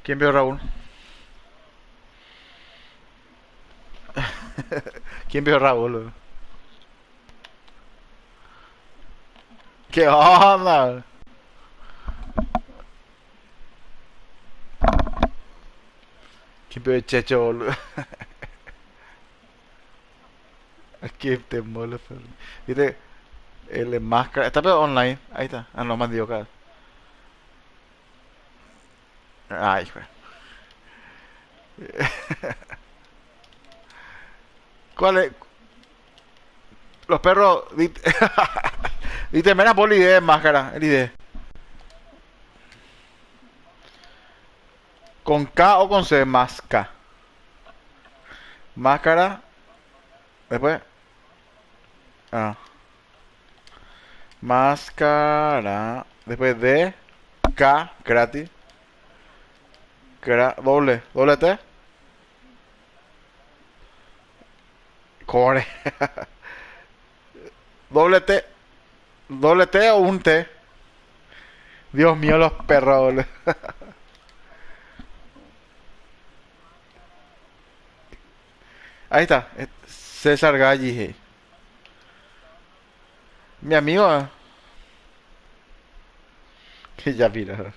¿Quién vio a Raúl? ¿Quién vio a Raúl? ¿Qué onda? ¿Quién vio a Checho, boludo? Qué te mola, Ferri. Viste, el máscara. Está pero online. Ahí está. Ah, no, me dio acá. Ay, hijo. ¿Cuál es? Los perros. Viste, menos por la idea de máscara. El ID. ¿Con K o con C? Más K. Máscara. Después. Ah. Máscara. Después D. K. Gratis. Doble. Doble T. Core. Doble T. Doble T o un T. Dios mío, los perros, boludo. Ahí está. César Galli. Mi amigo. Que ya mira.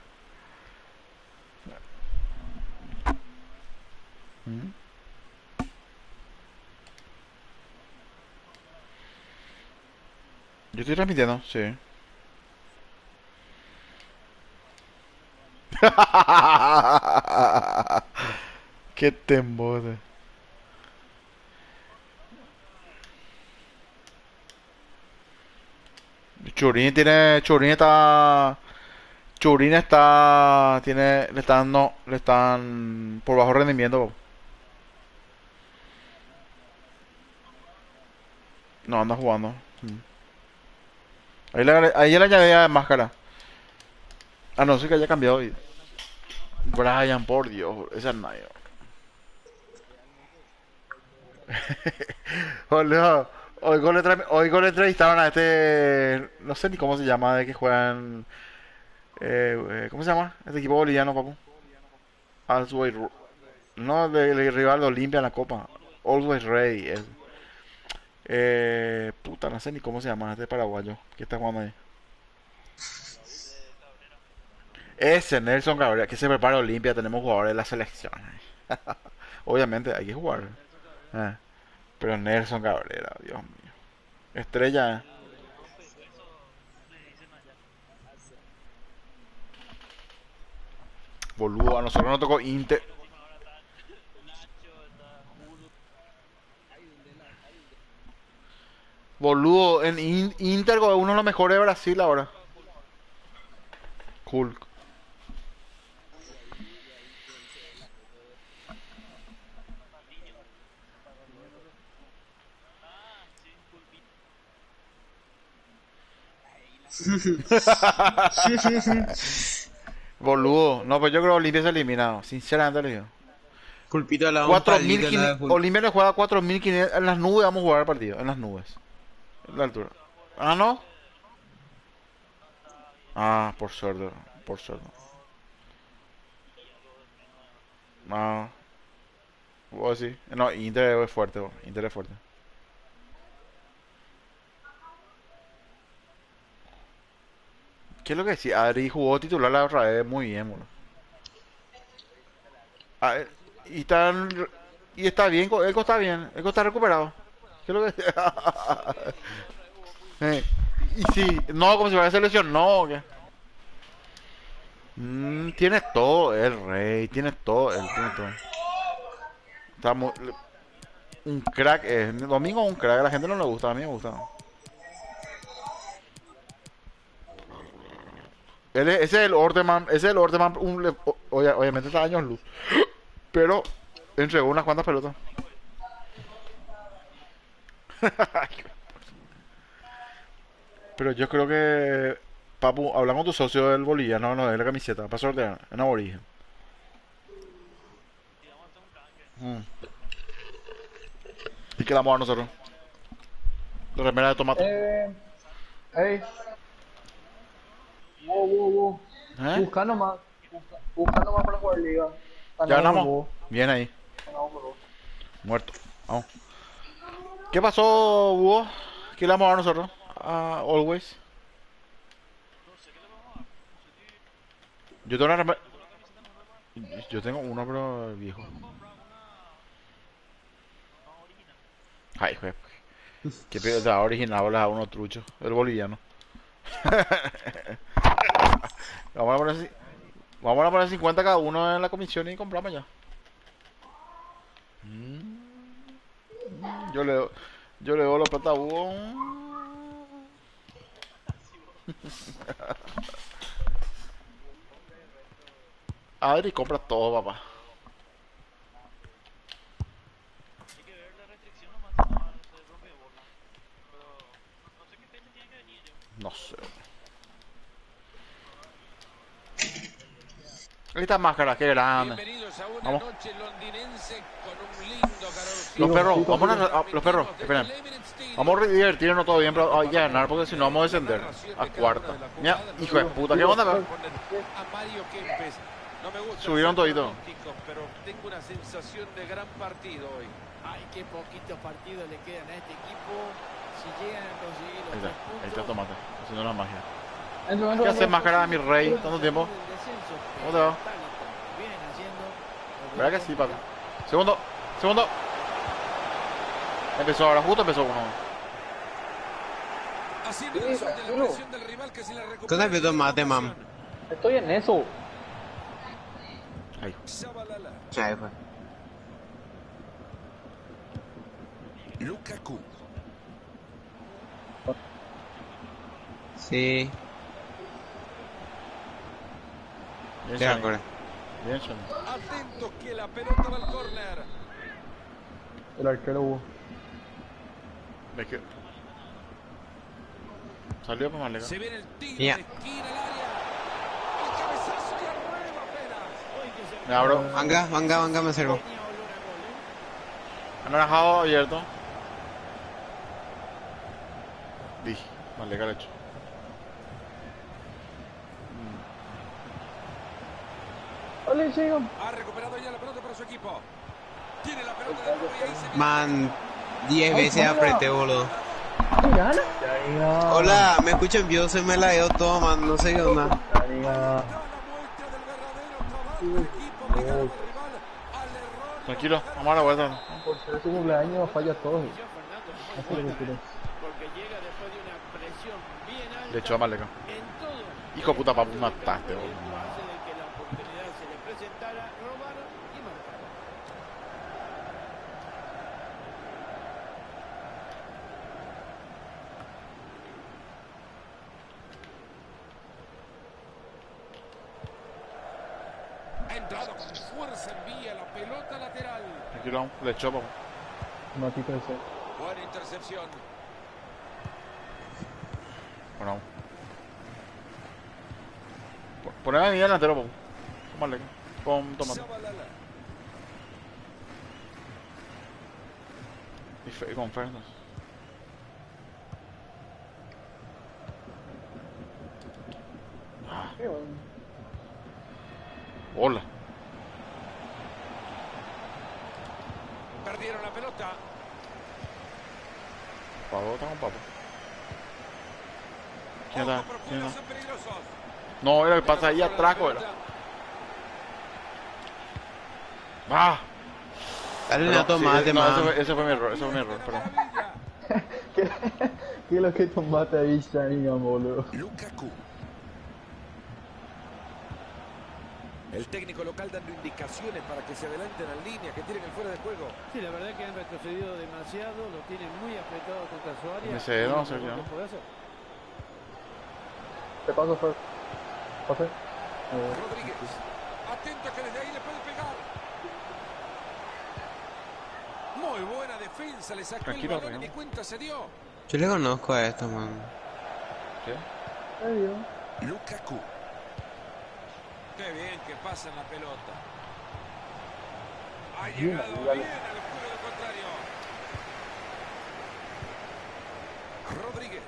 ¿Mm? Yo estoy transmitiendo, sí. Qué temor. Churín tiene. Churín está. Tiene. Le están. No. Le están. Por bajo rendimiento. No anda jugando. Mm. Ahí le añadía máscara. A no ser que haya cambiado. Brian, por Dios. Esa es nadie. Boludo, hoy le entrevistaron a este, no sé ni cómo se llama, de que juegan, ¿cómo se llama? Este equipo boliviano, papu. Always, no, de rival de Olimpia en la Copa. Always Ready. Puta, no sé ni cómo se llama, este paraguayo que está jugando ahí. Ese Nelson Cabrera, que se prepara Olimpia, tenemos jugadores de la selección. Obviamente hay que jugar. eh, pero Nelson Cabrera, Dios mío. Estrella. Boludo, a nosotros nos tocó Inter. Boludo, en Inter es uno de los mejores de Brasil ahora. Cool. Boludo, no, pues yo creo que Olimpia se ha eliminado. Sinceramente le digo. Pulpito le da un palito la 4.500. de full. Olimpia le juega 4.500. En las nubes vamos a jugar el partido. En las nubes. En la altura. Ah, no. Ah, por suerte. Por suerte. Ah, vos sí. No, Inter es fuerte, bro. Inter es fuerte. ¿Qué es lo que decía? Adri jugó titular la otra vez muy bien, bro. Ah, y están. Y está bien, Elco está bien. Elco está recuperado. ¿Qué es lo que Y sí, no, como si fuera selección, no. ¿Qué? Tiene todo el rey, tiene todo, él tiene todo. Está un crack, Domingo es un crack, a la gente no le gusta, a mí me gusta. Ese es el Orteman, ese es el Orteman, obviamente está a años luz, pero entregó unas cuantas pelotas. Pero yo creo que, Papu, hablamos con tu socio del Bolilla, no, no, de la camiseta, para sortear, en aborigen. Mm. ¿Y qué le damos a nosotros? La remera de tomate. Eh, Ey, wow, wow, wow. ¿Eh? Busca nomás. Buscando más para jugar liga. Ya Ganamos por ganamos. vos. Bien ahí. Ganamos por vos. Muerto. Vamos. ¿Qué pasó, Hugo? ¿Qué le vamos a dar nosotros? A Always. Yo tengo una Yo tengo uno, pero viejo. Ay, joder. Qué pedo de original, a uno trucho. El boliviano. Vamos a poner, vamos a poner 50 cada uno en la comisión y compramos ya. Yo le, yo le doy los plata a Hugo. Adri compra todo, papá. No sé. Esta máscara, qué grande. Vamos. Los perros, vamos los perros, esperen. Vamos a divertirnos todo bien, pero hay que ganar porque si no vamos a descender a cuarta. Mira, hijo de puta, ¿qué onda, pero? Subieron todito. Pero tengo una sensación de gran partido hoy. Ay, qué poquitos partidos le quedan a este equipo. Si llegan a conseguir los Ahí tres está, puntos, ahí está Tomate, haciendo la magia. Entro. ¿Qué haces máscara de mi rey? ¿Tanto tiempo? ¿Cómo te va? vienen haciendo. ¿Verdad que sí, papi? Segundo, segundo. Empezó ahora, justo empezó uno. Haciendo el uso de la presión del rival que se le recupera. ¿Qué tal tomate, mam? Estoy en eso. Ahí. Shabalala. Ya, fue. Lukaku. Sí, Bien, te Shani. acuerdo. Bien, Shani. Atentos que la pelota va al córner. El arquero Hugo. Ves que... Salió para más legal. Se viene el tiro Ya. de esquina al área. El cabezazo y arrueba apenas. Me abro. Venga, me sirvo. Anaranjado abierto. Dije, más legal hecho. Dale, llega. Ha recuperado ya la pelota para su equipo. Tiene la pelota de nuevo y ahí se Man, 10 veces mira. apreté, boludo. Gana. Ya diga. Hola, ¿me escuchan? Yo se me la dio todo, man, no sé qué onda. Ya diga. da la muestra del verdadero trabajo del equipo obligando al rival al error. Tranquilo, vamos a la vuelta. Por ser su cumpleaños falla todo. No sé lo que quieres. Porque llega después de una presión bien alta. Le echó a más legal. En todo. Hijo de puta, papu, mataste, Esto boludo. hace de que la oportunidad se le presentara, robaron y marcaron. Ha entrado con fuerza, envía la pelota lateral. Tranquilo, le echó, papu. Matito de ser. Buena intercepción. Bueno, vamos. Poneme a mi delantero, papu. Con más legal. Con tomate. Shabalala. Y con Fernández. Qué bueno. Hola. Perdieron la pelota. Papu, está con papu. ¿Quién Ojo, está? ¿Quién profundos está? son peligrosos. No, era el pasa ahí atrás, era. ¡Ah! Dale Pero, una tomate, sí, no, man. ese fue mi error, ese fue mi error, perdón. Maravilla. ¿Qué, ¿Qué es lo que tomate ahí, Sharingan, boludo? Lukaku. El técnico local dando indicaciones para que se adelanten en línea, que tiren el fuera de juego. Sí, la verdad que han retrocedido demasiado, lo tienen muy apretado contra su área. Me cede, no, Y Sergio. no puede hacer. Te paso, Fer. Pase. Rodríguez. Atento que desde ahí le puede pegar. Muy buena defensa, le sacó Tranquilo, el balón y Rey. ni cuenta se dio. Yo le conozco a esto, man. ¿Qué? Ahí dio. Lukaku. Qué bien que pasa en la pelota. Ha llegado bien al juego contrario. Rodríguez.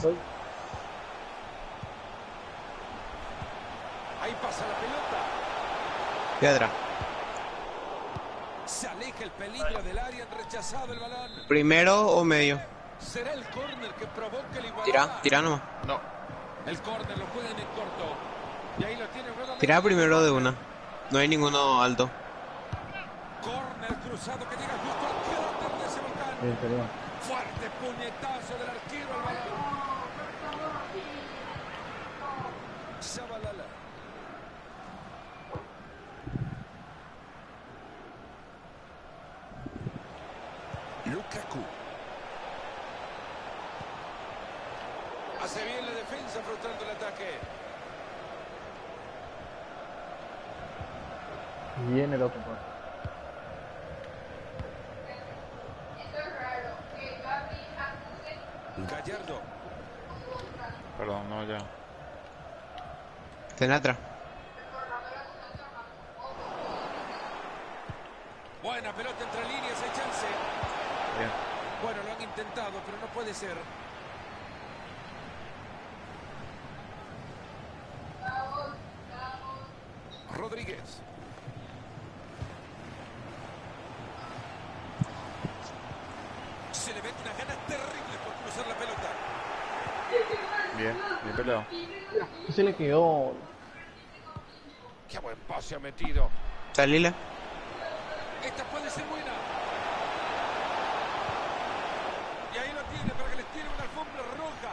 Voy. Ahí pasa la pelota. Piedra. Se aleja el peligro del área, han rechazado el balón. ¿Primero o medio? Será el córner que provoque la igualdad. Tira nomás. No. El córner lo juegan en corto. Y ahí lo tiene nuevamente. Tira primero de una. No hay ninguno alto. Córner cruzado que llega justo al cráter de ese volcán. Bien, perdón. Fuerte puñetazo del arquero al balón. Shabalala. Lukaku. Hace bien la defensa frustrando el ataque. Bien el otro. Pues. Gallardo. Perdón, no, ya. Tenatra. Buena pelota entre líneas, hay chance. Bien. Bueno, lo han intentado, pero no puede ser. Rodríguez. Se le mete unas ganas terribles por cruzar la pelota. Bien, bien peleado. Se le quedó. Qué buen pase ha metido. Salila. Esta puede ser buena. Y ahí lo tiene para que les tire una alfombra roja.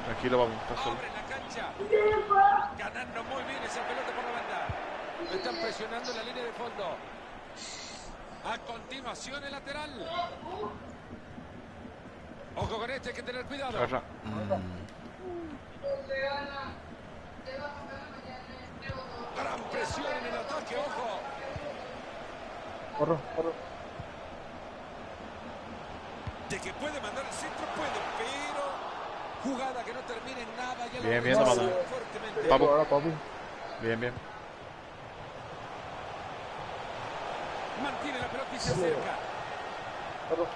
Tranquilo, papu, está solo. Abre la cancha. Ganando muy bien esa pelota por la banda. Lo están presionando en la línea de fondo. A continuación el lateral. Ojo con este, hay que tener cuidado. Agarra. Gran presión en el ataque, ojo. Corro. De que puede mandar el centro, puede, pero jugada que no termina en nada. Ya lo Bien, bien, rechaza Zapata. fuertemente. Papu. Ahora, papi. Bien, bien. Mantiene la pelota y se acerca. Corro.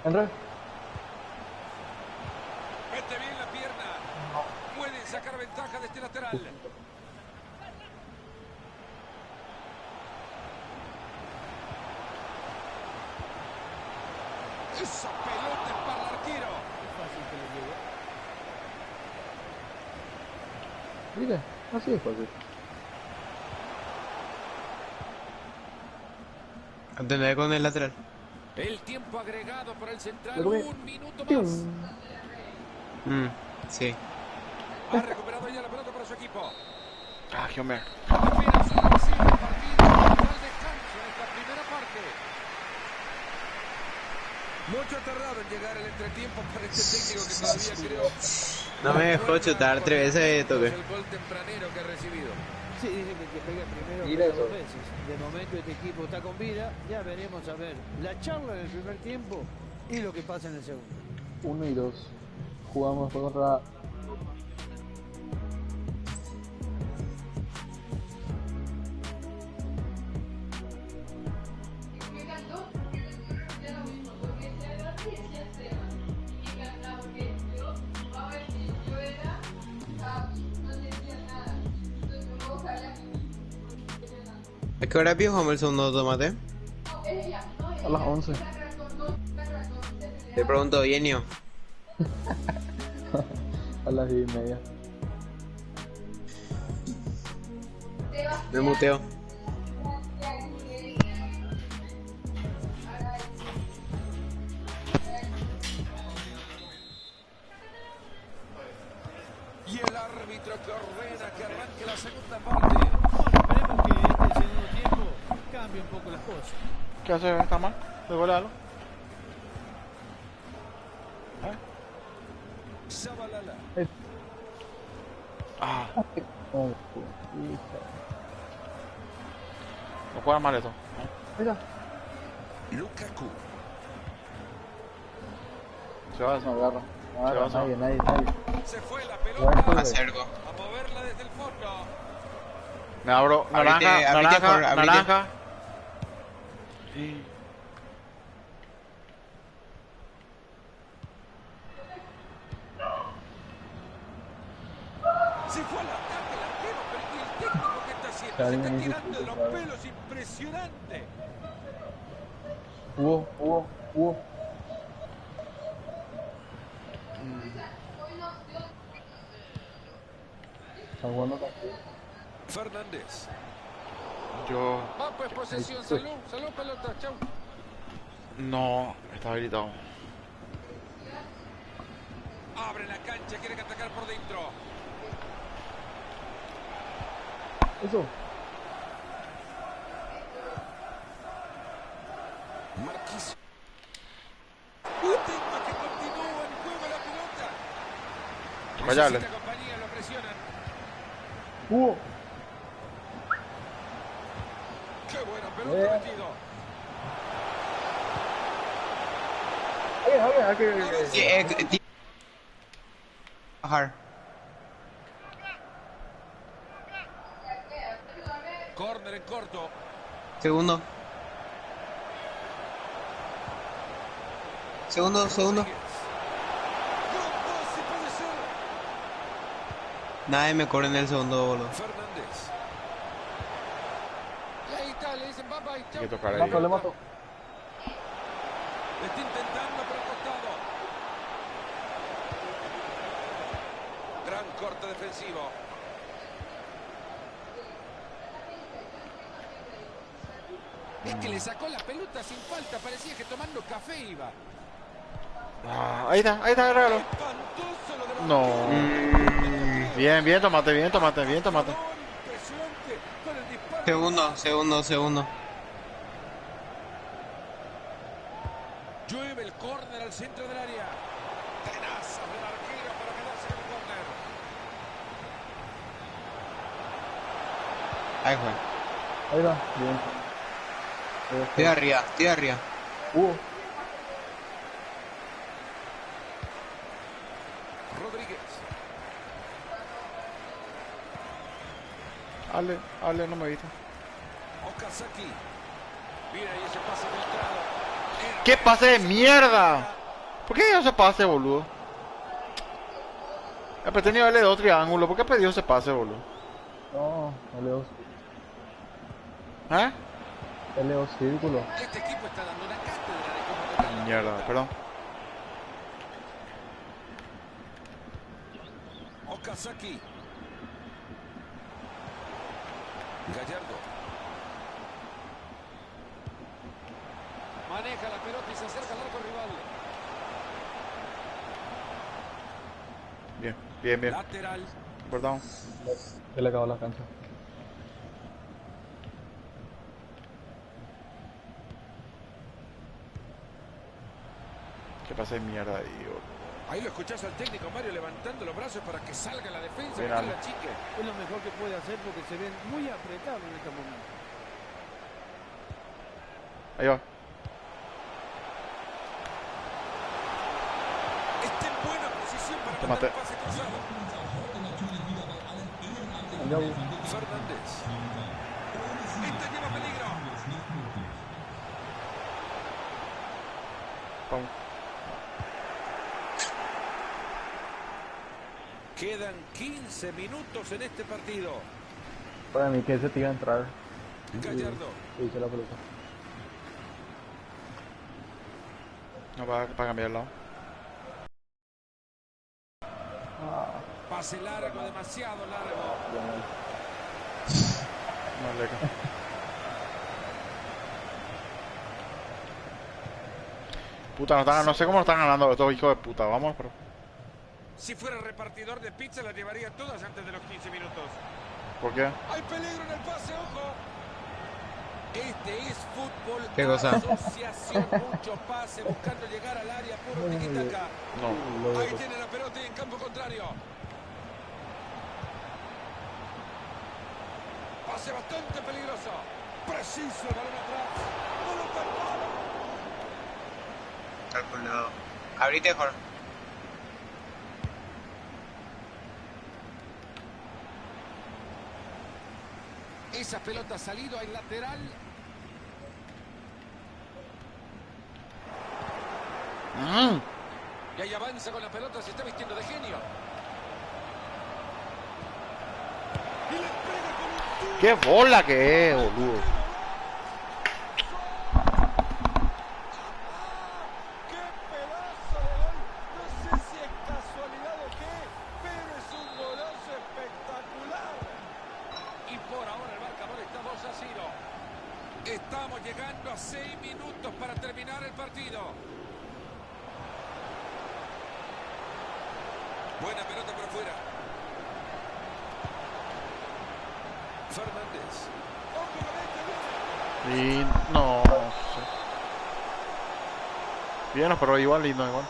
Enre. Mete bien la pierna. Pueden sacar ventaja de este lateral. Esa pelota es para el arquero. Es fácil que lo lleve. Mire, así es fácil. Atender con el lateral. El tiempo agregado por el central. Pero ve- Un minuto más. Sí. Ha recuperado ya la pelota para su equipo. Ah, Homer. Apenas un recibe el partido. Al descanso en esta primera parte. Mucho ha tardado en llegar el entretiempo para este técnico que todavía creo. No me dejó chutar 3 veces de toque. El gol tempranero que ha recibido. Sí, dice que pegue primero Mira pega eso. 2 veces. De momento este equipo está con vida. Ya veremos a ver la charla en el primer tiempo y lo que pasa en el segundo. 1 y 2. Jugamos contra. ¿A qué hora jugamos el segundo tomate? A las 11. Te pregunto, Yenio. A las 10:30. Me muteo. Y el árbitro que ordena que arranque la segunda parte. Bueno, esperemos que este segundo tiempo cambie un poco las cosas. ¿Qué hace? ¿Está mal? ¿Devolverlo? Shabalala. Ah, Oh, hija. no juega mal eso. Mira. Lukaku. Se va No agarra. No agarra Se va, nadie. Se fue la Buen pelota. juego. Acerco. A moverla desde el fondo. Me abro. Naranja, Abrite, naranja, Jorge, abrite. naranja. Se fue al ataque el arquero, pero ¿y el técnico qué está haciendo? Se Alguien está me dice tirando de los que- pelos, impresionante. Hugo. Está jugando contigo. Fernández. Yo. Va pues posesión, salud, salud pelota, chau. No, está habilitado. Abre la cancha, quiere que atacar por dentro. Eso. Marquis. Atento que continúa en juego la pelota. Vayale. Necesita compañía, lo presionan. Hugo. Qué buena pelota metido. Aquí. Bajar. Corner en corto. Segundo. Segundo. Rodríguez. Gran pase, puede ser. Nadie me corre en el segundo, boludo. Fernández. Y ahí está, le dicen bye bye, chau. Hay que tocar ahí. Mato, le mato. Está intentando por el costado. Gran corte defensivo. Es que le sacó la pelota sin falta. Parecía que tomando café iba. Ah, ahí está, agárralo. Espantoso lo de la No. Bien, tomate. Impresionante con el disparo. Segundo. Llueve el córner al centro del área. Tenaza del arquero para quedarse en el córner. Ahí fue. Ahí va. Bien. Estoy arriba. Hugo. Rodríguez. Ale, no me viste. Okazaki. Mira ahí ese pase filtrado. Era ¿Qué pase de mierda? ¿Por qué dio ese pase, boludo? He tenido L2 triángulo. ¿Por qué pedido ese pase, boludo? No, L2. ¿Eh? L2 círculo. Este equipo está dando una cátedra de cómo tocar la Mierda, pelota. perdón. Okazaki. Gallardo. Maneja la pelota y se acerca al arco rival. Bien. Lateral. Perdón. Se le acabó la cancha. ¿Qué pase de mierda ahí, boludo? Ahí lo escuchás al técnico Mario levantando los brazos para que salga la defensa, Bien, que no Ale. la chique. Es lo mejor que puede hacer porque se ven muy apretados en este momento. Ahí va. Está en buena posición para Te mandar maté. el pase cruzado. Allá, Hugo. Fernández. Este lleva peligro. Vamos. Quedan 15 minutos en este partido. Para mí que ese te iba a entrar. Gallardo. Y hice la pelota. No, para cambiar el lado. Pase largo, demasiado largo. No, leca. Puta, no sé cómo lo están ganando estos hijos de puta. Vamos, pero. Si fuera repartidor de pizza, las llevaría todas antes de los 15 minutos. ¿Por qué? Hay peligro en el pase, ojo. Este es fútbol. ¿Qué cosa? Asociación, mucho pase, buscando llegar al área, puro tiquitaca. No. Ahí tiene la pelota y en campo contrario. Pase bastante peligroso. Preciso el balón atrás. No lo perdona. Calculado. Abrite, Jorge. Esa pelota ha salido al lateral. Mm. Y ahí avanza con la pelota, se está vistiendo de genio. Y le pega con un ¡Qué bola que es, boludo! ¡Qué pedazo de gol! No sé si es casualidad o qué, pero es un golazo espectacular. Y por ahora el marcador está 2-0. Estamos llegando a 6 minutos para terminar el partido. Buena pelota por fuera. Fernández. Ojo con este, Y no sé. Bien, pero igual lindo, igual.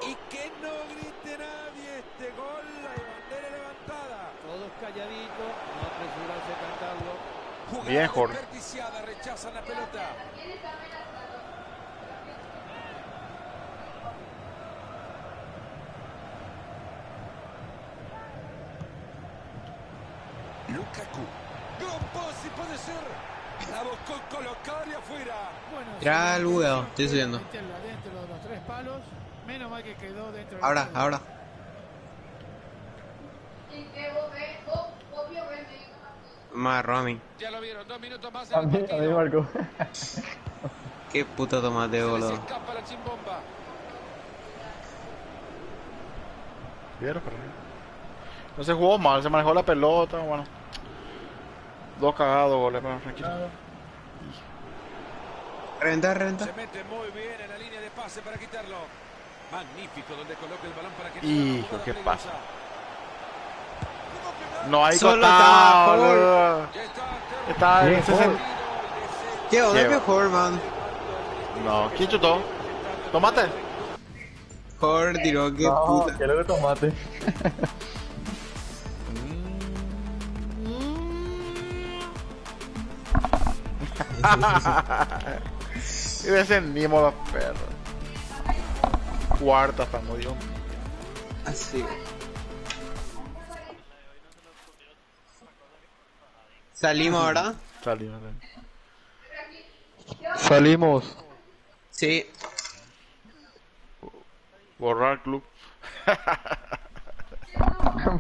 y que no grite nadie este gol, la bandera levantada. Todos calladitos, no apresurarse a cantarlo. Jugada Bien, Jorge. desperdiciada, rechazan la pelota. Lukaku. Goppozzi puede ser. La buscó colocar y afuera. Bueno, Tira el bugueo, estoy subiendo. meterla dentro de los 3 palos. Menos mal que quedó dentro del Ahora, área. ahora. Más Romy. Ya lo vieron, 2 minutos más A en el mí partido. marcó. Qué puto tomate, Se les boludo. escapa la chimbomba. Bien, pero no se jugó mal, se manejó la pelota, bueno. Dos cagados, goles, pero tranquilo. Reventa, reventa. Se mete muy bien en la línea de pase para quitarlo. Magnífico donde coloca el balón para que Hijo, jugada ¿qué peligrosa. pasa? No hay Solo costado, está boludo. Ya está Está en Bien, 60. ¿Qué onda, Lleva. mejor, man? No, ¿quién chutó? Tomate. Jorge tiró, qué No, puta. que luego tomate. Y descendimos los perros. Cuarta estamos, Dios. Así. Salimos ahora. Salimos. Salimos. Sí. Borrar club.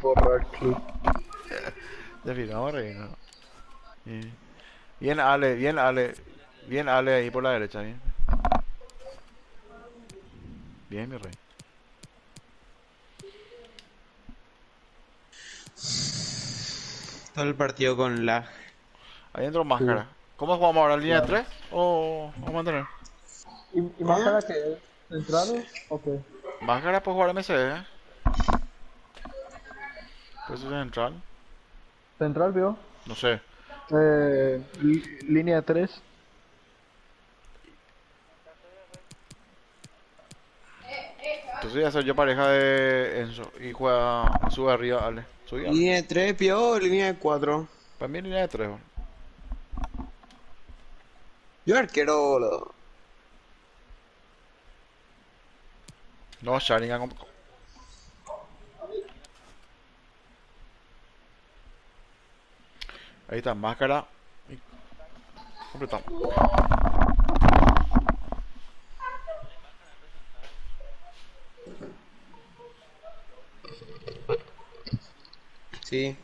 Borrar club. Ya firmamos, reina. Bien, Ale, bien, Ale. Bien, Ale, ahí por la derecha, bien. Bien, mi rey. Todo el partido con lag. Ahí entró máscara. ¿Cómo jugamos ahora? ¿Línea de 3? ¿O vamos a mantener? ¿Y máscara que centrado? Ok. Máscara puede jugar MC, ¿eh? Pues eso es central. Central, vio. No sé. Línea 3. Entonces voy a ser yo pareja de Enzo. Y juega, sube arriba, Ale. Sube, Ale. Línea de 3, pio, o línea de 4. Para mí línea de 3, boludo. Yo arquero, boludo. No, Sharingan. Ahí está, máscara. Y completamos. Sí.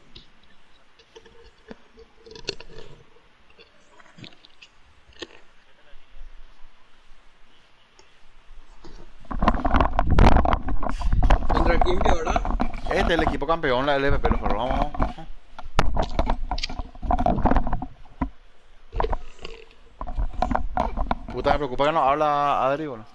¿Contra quién, pio, verdad? Este es el equipo campeón, la LVP, los perros. Vamos. Puta, me preocupa que no habla Adri, bueno.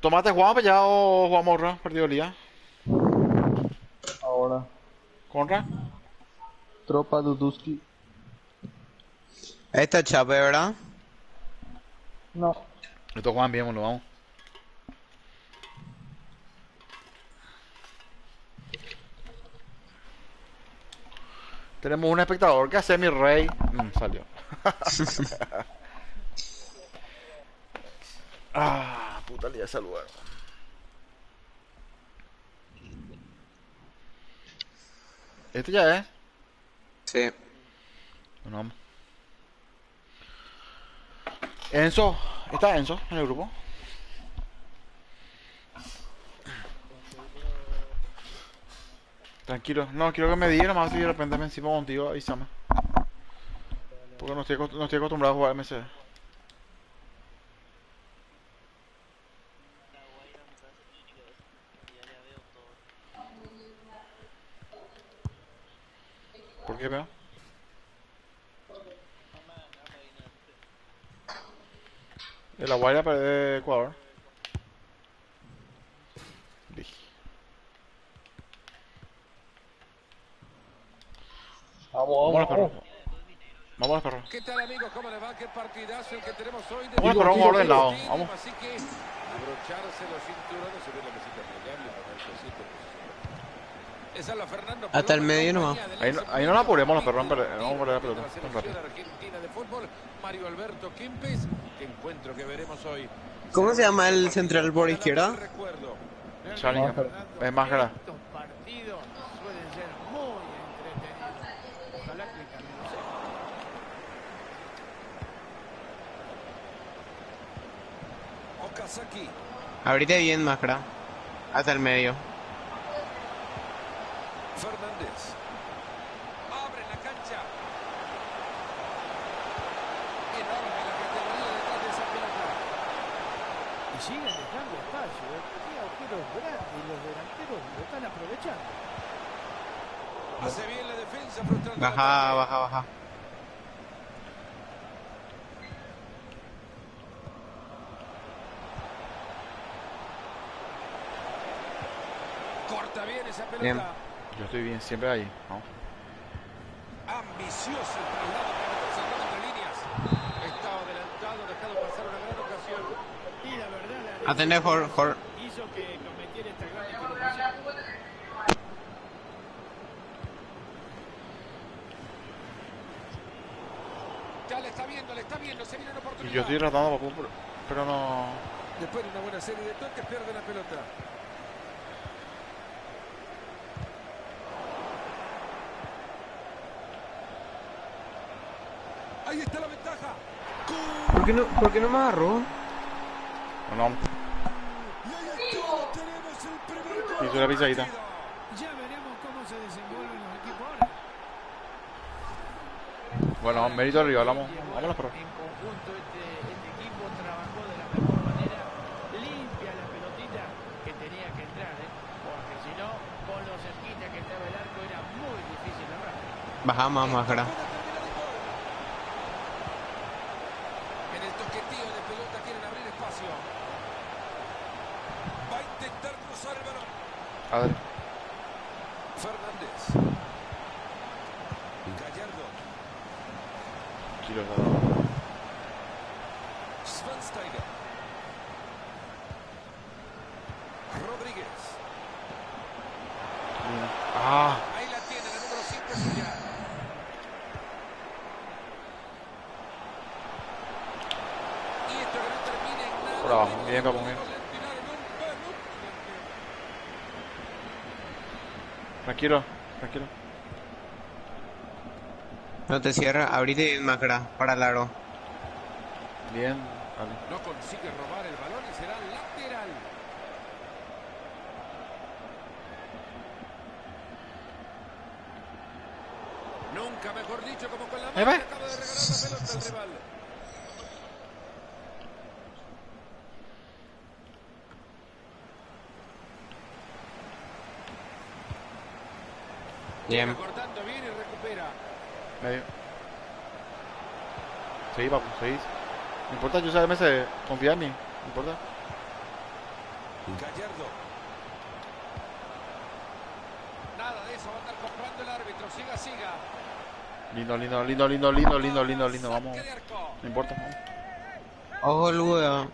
Tomate, ¿jugamos ya o jugamos ahora? Partido del día. Ahora. ¿Contra? Tropa Duduski. Esta Chape, ¿verdad? No. Estos juegan bien, bueno, vamos. Tenemos un espectador que hace mi rey. Salió. Ah, puta, le voy a saludar. Este ya es. Sí. Bueno, vamos. Enzo, ¿está Enzo en el grupo? Tranquilo, no, quiero que me diga nomás si de repente me encima contigo, avísame. Porque no estoy acostumbrado a jugar MC. ¿Por qué, veo? De la Guaira de Ecuador. Dije. Vamos a los perros. Vamos a los perros. ¿Qué tal, amigos? ¿Cómo les va? Qué partidazo el que tenemos hoy. Vamos a los perros, vamos a orden lado. Vamos. Así que abrocharse los cinturones, subir la mesita plegable, poner el cosito, pues. Esa es la Fernando Hasta el Coloma, medio nomás. compañía del Ahí no la apuremos los perros, ex- vamos a perder la pelota. de la Tan selección rápido. argentina de fútbol, Mario Alberto Kempes. Qué encuentro que veremos hoy. ¿Cómo se llama el central por izquierda? Recuerdo. Challingham. Es máscara. Estos partidos suelen ser muy entretenidos. Ojalá que también lo sea. Okazaki. Ahorita bien, Máscara. Hasta el medio. Fernández. Abre la cancha. Enorme la categoría detrás de esa pelota. Y siguen dejando espacio. Qué agujeros grandes y los delanteros lo están aprovechando. Hace bien la defensa frustrando. Baja, baja, baja. Corta bien esa pelota. Bien. Yo estoy bien, siempre ahí. Vamos. Ambicioso el traslado que metió saltando entre líneas. Estaba adelantado, dejado pasar una gran ocasión. Y la verdad, la Atende, Jorge. hizo que cometiera esta gran equivocación. Ya le está viendo, se viene una Y oportunidad. yo estoy tratando, papu, pero no. Después de una buena serie de toques, pierde la pelota. Ahí está la ventaja. ¿Por qué no me agarró? No, no. Y ahí está, tenemos el primer gol. Hizo la pisadita. Ya veremos cómo se desenvuelven los equipos ahora. Bueno, mérito del rival, vamos a los perros. En conjunto este equipo trabajó de la mejor manera, limpia la pelotita que tenía que entrar, porque si no, con lo cerquita que estaba el arco era muy difícil errar. Baja más, Máscara. En el toqueteo de pelota quieren abrir espacio. Va a intentar cruzar el balón. A ver. Fernández. Gallardo. Kilo, Schweinsteiger. Rodríguez. Ah, Ahí la tiene, la número 5 suya. Y esto que no termina en nada. por abajo. menos Bien, de papu, un bien. gol del final en un penalti. Tranquilo, tranquilo. No te cierra. Ahorita bien, Máscara. Para largo. Bien, vale. No consigue robar el balón y será lateral. Nunca mejor dicho, como con la Ahí mano va. acaba de regalar la pelota al rival. Bien. Cortando bien y recupera. Medio. Seguí, papu, seguís. No importa, yo sabes, me confía en mí. No importa. Gallardo. Nada de eso, va a andar comprando el árbitro. Siga, siga. Lindo, lindo, lindo, lindo, lindo, lindo, lindo, lindo. Saque Vamos. de arco. No importa, vamos. Ojo, el huevo.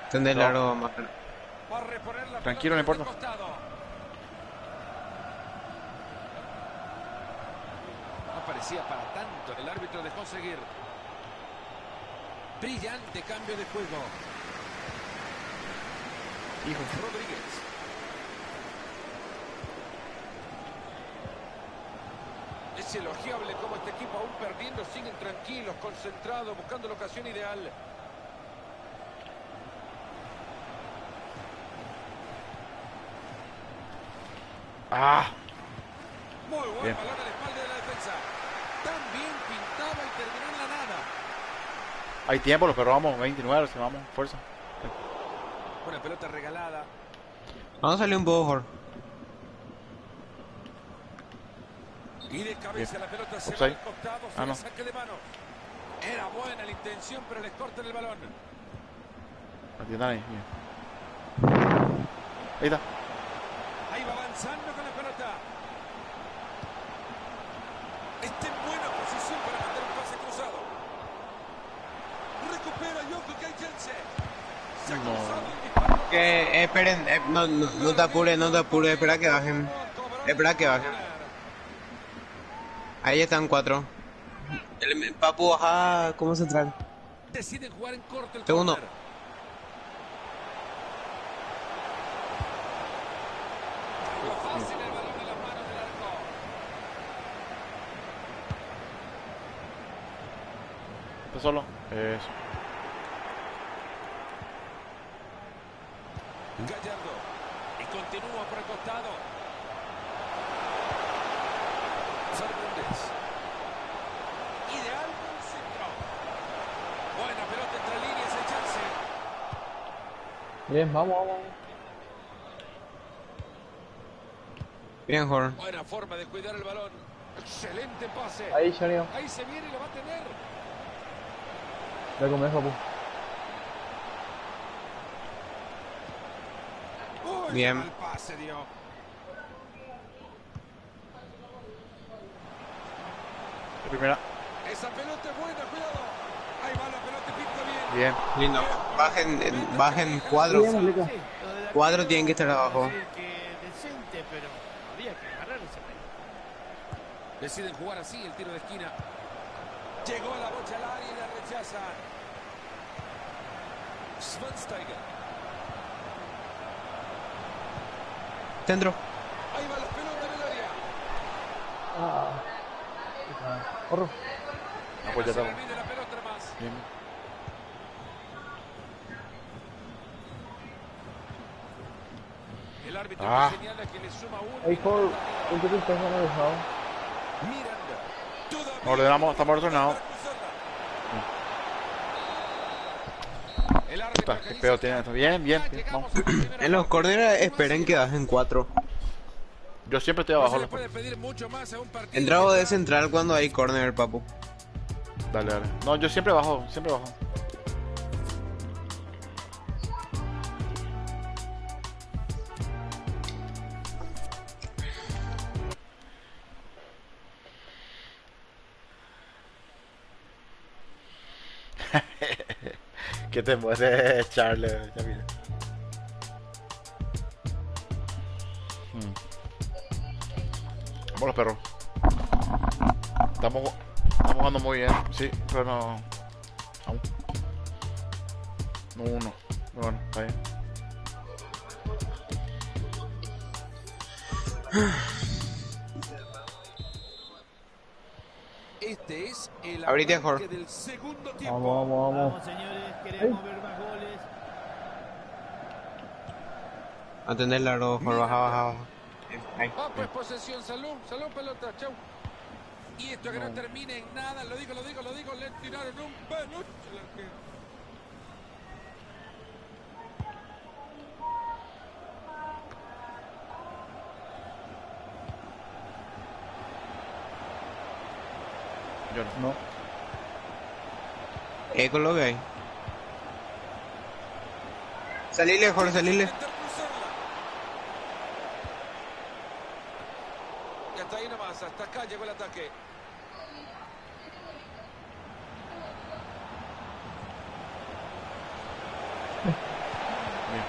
Atende No. largo, Máscara. Va a reponer la Tranquilo, pelota no desde importa. el costado. parecía para tanto. El árbitro dejó seguir. Brillante cambio de juego. Hijo. Rodríguez. Es elogiable como este equipo, aún perdiendo, siguen tranquilos, concentrados, buscando la ocasión ideal. Ah, Muy buen bien. balón a la espalda de la defensa. Tan bien pintaba y terminó en la nada. Hay tiempo, los perros vamos, 29, si vamos, fuerza. Una pelota regalada. Vamos a salir un poco, Jorge. Y de cabeza la pelota se va Offside. al costado, Ah, se no. saque de mano. Era buena la intención, pero les cortan el balón. Atiendan ahí, bien. Ahí está. Ahí va avanzando con la pelota. Está en buena posición para mandar un pase cruzado. Recupera y ojo que hay chance. Se ha No. cruzado el disparo. Esperen, no te apures, espera que bajen. Espera que bajen. Ahí están 4. El Papu baja como central. Deciden jugar en corto el Segundo. córner. Cayó fácil el balón en las manos del arco. Está solo. Eso. Gallardo. Y continúa por el costado. Fernández. Ideal por el centro. Buena pelota entre líneas, el chance. Bien, vamos, vamos. Bien, Jorge. Buena forma de cuidar el balón. Excelente pase. Ahí, Shario. Ahí se viene y lo va a tener. Ya comés, papu. Uy, Bien. mal pase dio. La primera. Esa pelota es buena, cuidado. Ahí va la pelota, pinta bien. Bien. Lindo. Bajen 4. Bien, Lica. Sí, lo de la 4 tienen que estar abajo. decir que decente, pero había que agarrar ese pelota. Deciden jugar así el tiro de esquina. Llegó la bocha al área y la rechaza. Schweinsteiger. Centro. Ahí va la pelota en el área. Corro. Ah, pues ya Se le estamos. viene la pelota más. Bien. El árbitro Ah. señala que le suma uno. Ahí, Jorge. Un poquito estás dejado. Miranda. Todavía Ordenamos, estamos ordenados. para cruzarla. El árbitro Puta, qué organiza pedo el tiene cambio. esto. Bien, bien, Ya bien, llegamos vamos. a la primera En los parte. corners esperen que bajen 4. Yo siempre estoy No abajo. se le los puede pedir mucho más a un partido. Entramos que de está- central cuando hay corner, Papu. Dale, dale. No, yo siempre bajo, siempre bajo. ¿Qué te mueres, Charles? Ya mira. Vamos los perros. Estamos jugando muy bien, sí, pero no. Aún. No uno. Bueno, está bien. Este es el Abrite, arranque Jorge. del segundo tiempo. Vamos, vamos, vamos. Vamos, señores, queremos ver más goles. Atender largo, Jorge. Baja. Ahí. Ah, pues posesión, salud, pelota, chau. Y esto que no termine en nada, lo digo, le tiraron un peluche al arquero. Yo no. No. Con lo que hay. Salile, Jorge, salile. Intentar cruzarla. Y hasta ahí nomás, hasta acá llegó el ataque.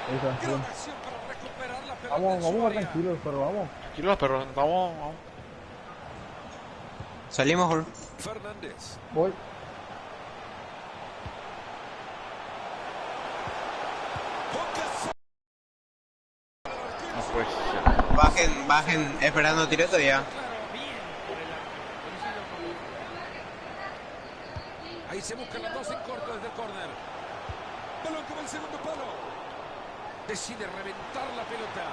Ahí está. Gran Bien. acción para recuperar la pelota. Vamos, en su vamos, área. tranquilos, pero vamos. Tranquilos los perros, vamos. Salimos, Jorge. Fernández. Voy. No puede ser. Bajen, bajen, esperando tiro todavía. Claro, bien por el arco. Coincido con vos. Ahí se buscan las dos en corto desde el córner. Balón que va al segundo palo. Decide reventar la pelota.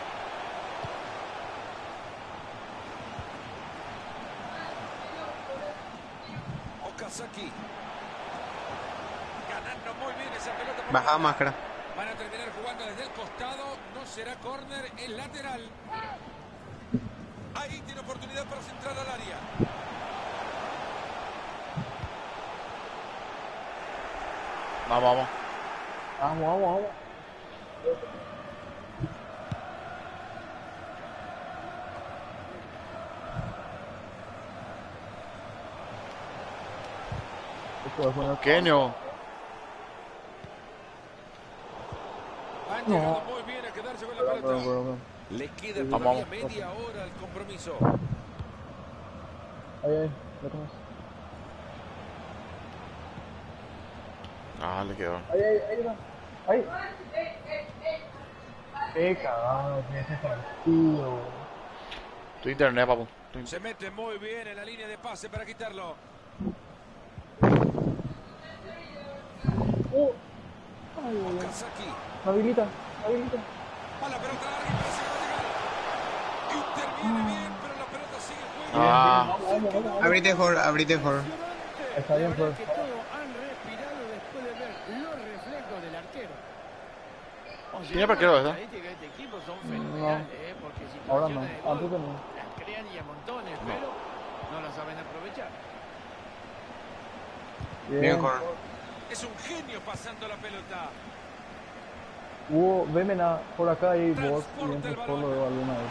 Okazaki. Ganando muy bien esa pelota. por Baja banda. máscara. Van a terminar jugando desde el costado. No será córner, es lateral. Ahí tiene oportunidad para centrar al área. Vamos, vamos. Vamos, vamos, vamos. Esto es bueno. Pequeño. Han llegado muy bien a quedarse con la pelota. Le queda Vamos, todavía vamos. media hora al compromiso. Ahí, ahí, lo tenés. Ah, le quedó. Ahí, ahí, ahí, va. Ahí. Qué cagado que ese partido. Tu internet, papu. Se mete muy bien en la línea de pase para quitarlo. Ay, ay, ay. Okazaki. Habilita, habilita. A la pelota larga y parece que va a llegar. Interviene bien, pero la pelota sigue en juego. Ah, Vamos, vamos, vamos. Abrite, Jorge, abrite, Jorge. Está bien, La Flor. verdad es que todos han respirado después de ver los reflejos del arquero. O sea, ¿Tiene arquero las esa? estadísticas de este equipo son fenomenales, porque Ahora no, situaciones de gol antes tenía. las crean y a montones, pero no las saben aprovechar. Bien, Jorge. Es un genio pasando la pelota. Veme por acá y vos Transporta el y por lo de alguna vez.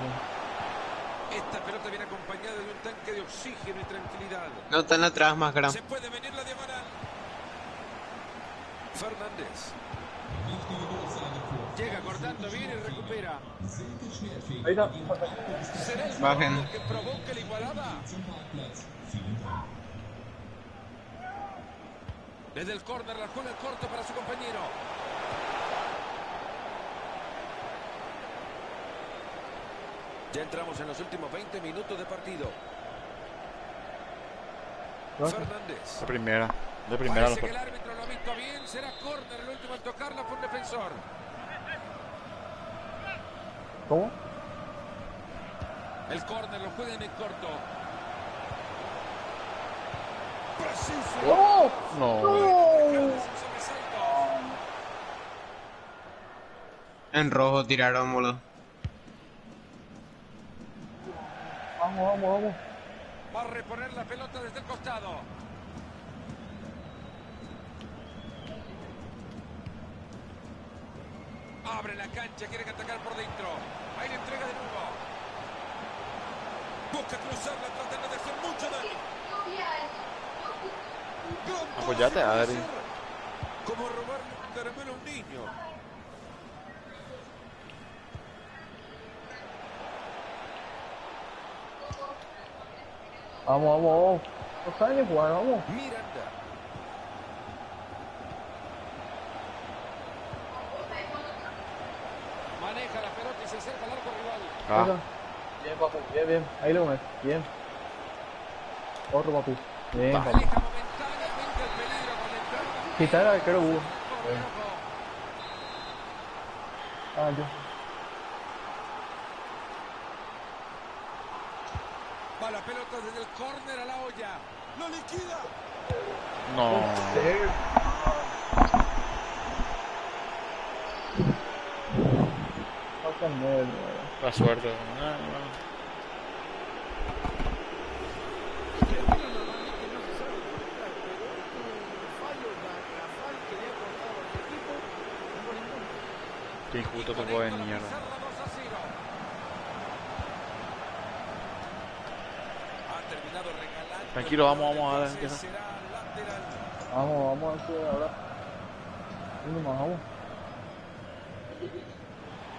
Esta pelota viene acompañada de un tanque de oxígeno y tranquilidad. No están atrás, máscara. Se puede venir la diagonal. Fernández. Llega cortando bien y recupera. Ahí está. ¿Será el Bajen. gol que provoque la igualada? Desde el córner la juega corto para su compañero. Ya entramos en los últimos 20 minutos de partido. Fernández. de primera. De primera Parece lo que el árbitro lo ha visto bien. Será córner el último en tocarla por un defensor. ¿Cómo? El córner lo juega en el corto. Preciso. ¡Oh! No. Sin sobresalto. En rojo tiraron, boludo. Vamos, vamos, vamos. Va a reponer la pelota desde el costado. Abre la cancha, quiere atacar por dentro. Ahí le entrega de nuevo. Busca cruzarla tratando de hacer mucho daño. Gran Apoyate, pase puede Adri. ser. Como robarle un caramelo a un niño. Vamos, vamos, vamos. No saben ni jugar, vamos. Miranda. Maneja la pelota y se acerca al arco rival. Ahí Ah, está. Bien, papu, bien, bien. Ahí lo ves. Bien. Otro, papu. Bien, papu. Aleja momentáneamente el peligro con la entrada. Quitar al arquero Hugo. Corre, ojo. Ah, yo. Va la pelota desde el córner a la olla. ¡Lo liquida! no. Falta el medio. La suerte. Pero normalmente no se sabe conectar, pero este fallo garrafal que le ha costado a su equipo, un gol en contra. Qué injusto Con tocó de esto la mierda. pizarra 2-0. Ha terminado regalando. Tranquilo, vamos, vamos, el ahora pase, empieza. será lateral. Vamos, vamos a hacer ahora. Uno más, vamos.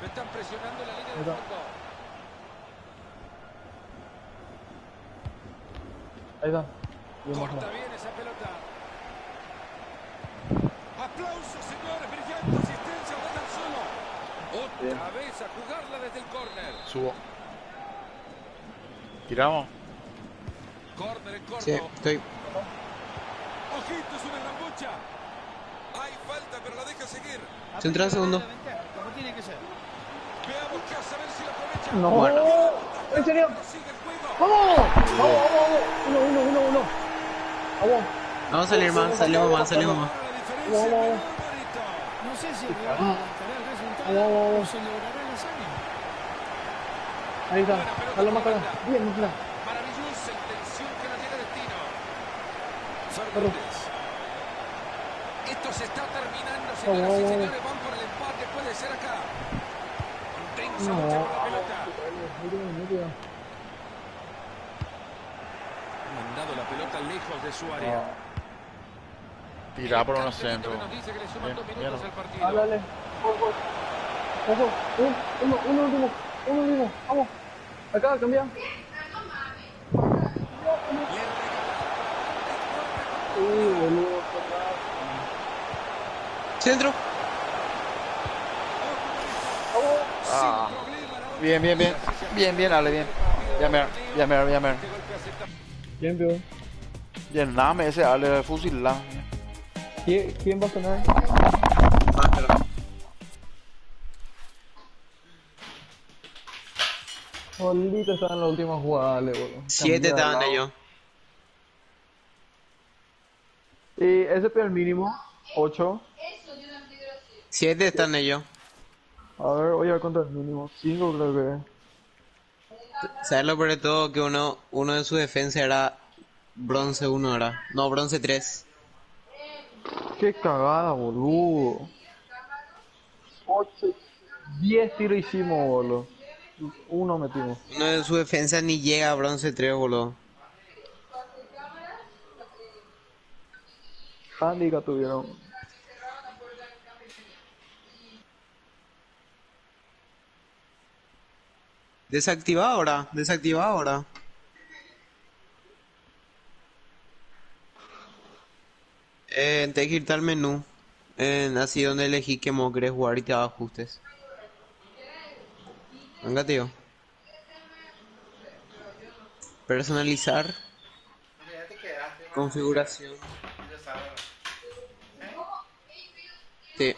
Lo están presionando en la línea de Ahí está. fondo. Ahí está. Bien, Corta baja. bien esa pelota. Aplausos, señores. Brillante asistencia. Dejan solo. Bien. Otra vez a jugarla desde el córner. Subo. Tiramos. Córner en Sí, corto. estoy. Ojito, es una gran bucha. Hay falta, pero la deja seguir. Central segundo. Como tiene que ser. Veamos qué hace, a ver si la aprovecha. No. Bueno. ¿En serio? Sigue el juego. ¡Vamos! ¡Vamos, vamos! Uno. Vamos. Vamos a salir más, salimos más, salimos más. Ahora la diferencia es menor, Marito. No sé si el rival levantará el resultado Vamos. o se logrará la hazaña. Ahí está. Dale más cara. Bien, mira. Maravillosa intención que no llega a destino. Fernández. Esto se está terminando, señoras y señores. Van por el empate, puede ser acá. Intensa No. lucha por la pelota. Nítido. Mandado la pelota lejos de su área. Tirar por unos Cartelito centros. que nos dice que le suman Bien, 2 bien. minutos al partido. Dale. Ojo. Uno último. Vamos. Acá, cambia. Boludo. Centro. Ah. Bien, Ale, bien. Bien. Bien, peón. Bien, dame ese Ale, fusila. ¿Quién va a sonar? Ah, perdón. Solito estaba en la última jugada, dale, boludo. 7 Cambia de estaban lado. ellos. Y SP el mínimo. 8. 7 están ellos. A ver, voy a ver cuánto es el mínimo. 5 creo que. ¿Sabes lo peor de todo? Que uno de su defensa era bronce 1 ahora. No, bronce 3. Qué cagada, boludo. 8. 10 tiros hicimos, boludo. Uno metimos. Uno de su defensa ni llega a bronce 3, boludo. Handicap tuvieron. Desactiva ahora. Tenés que irte al menú. Así donde elegí qué modo querés jugar y te da ajustes. Venga, tío. Personalizar. Configuración. Sí.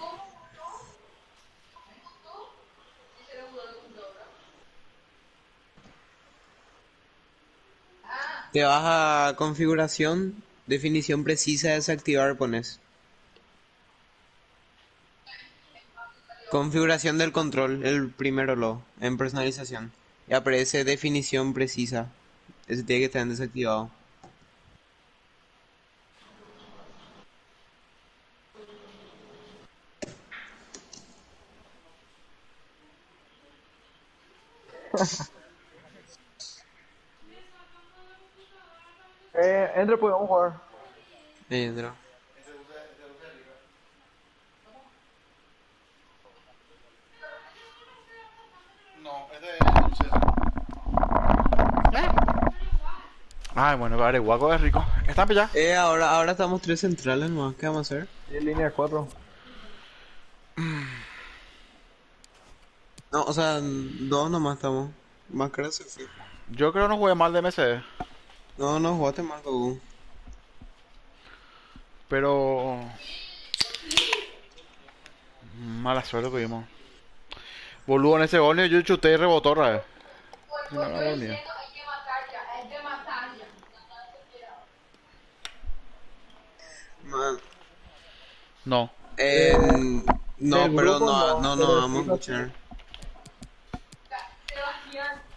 Te vas a configuración, definición precisa, desactivar, pones. Configuración del control, el primero en personalización. Y aparece definición precisa. Ese tiene que estar en desactivado. Entre, podemos jugar. Ahí entra. No, Ay, bueno, vale, guaco es rico. ¿Están ya? Ahora estamos 3 centrales nomás. ¿Qué vamos a hacer? Y línea 4. No, o sea, 2 nomás estamos. Más que se fue. Yo creo que no jugué mal de MC, No jugaste mal, Goku. pero mala suerte tuvimos. Boludo, en ese gol yo chuté y rebotó otra vez. Si no, no era unido. Man. No. No, del pero grupo no pero vamos a sí, escuchar.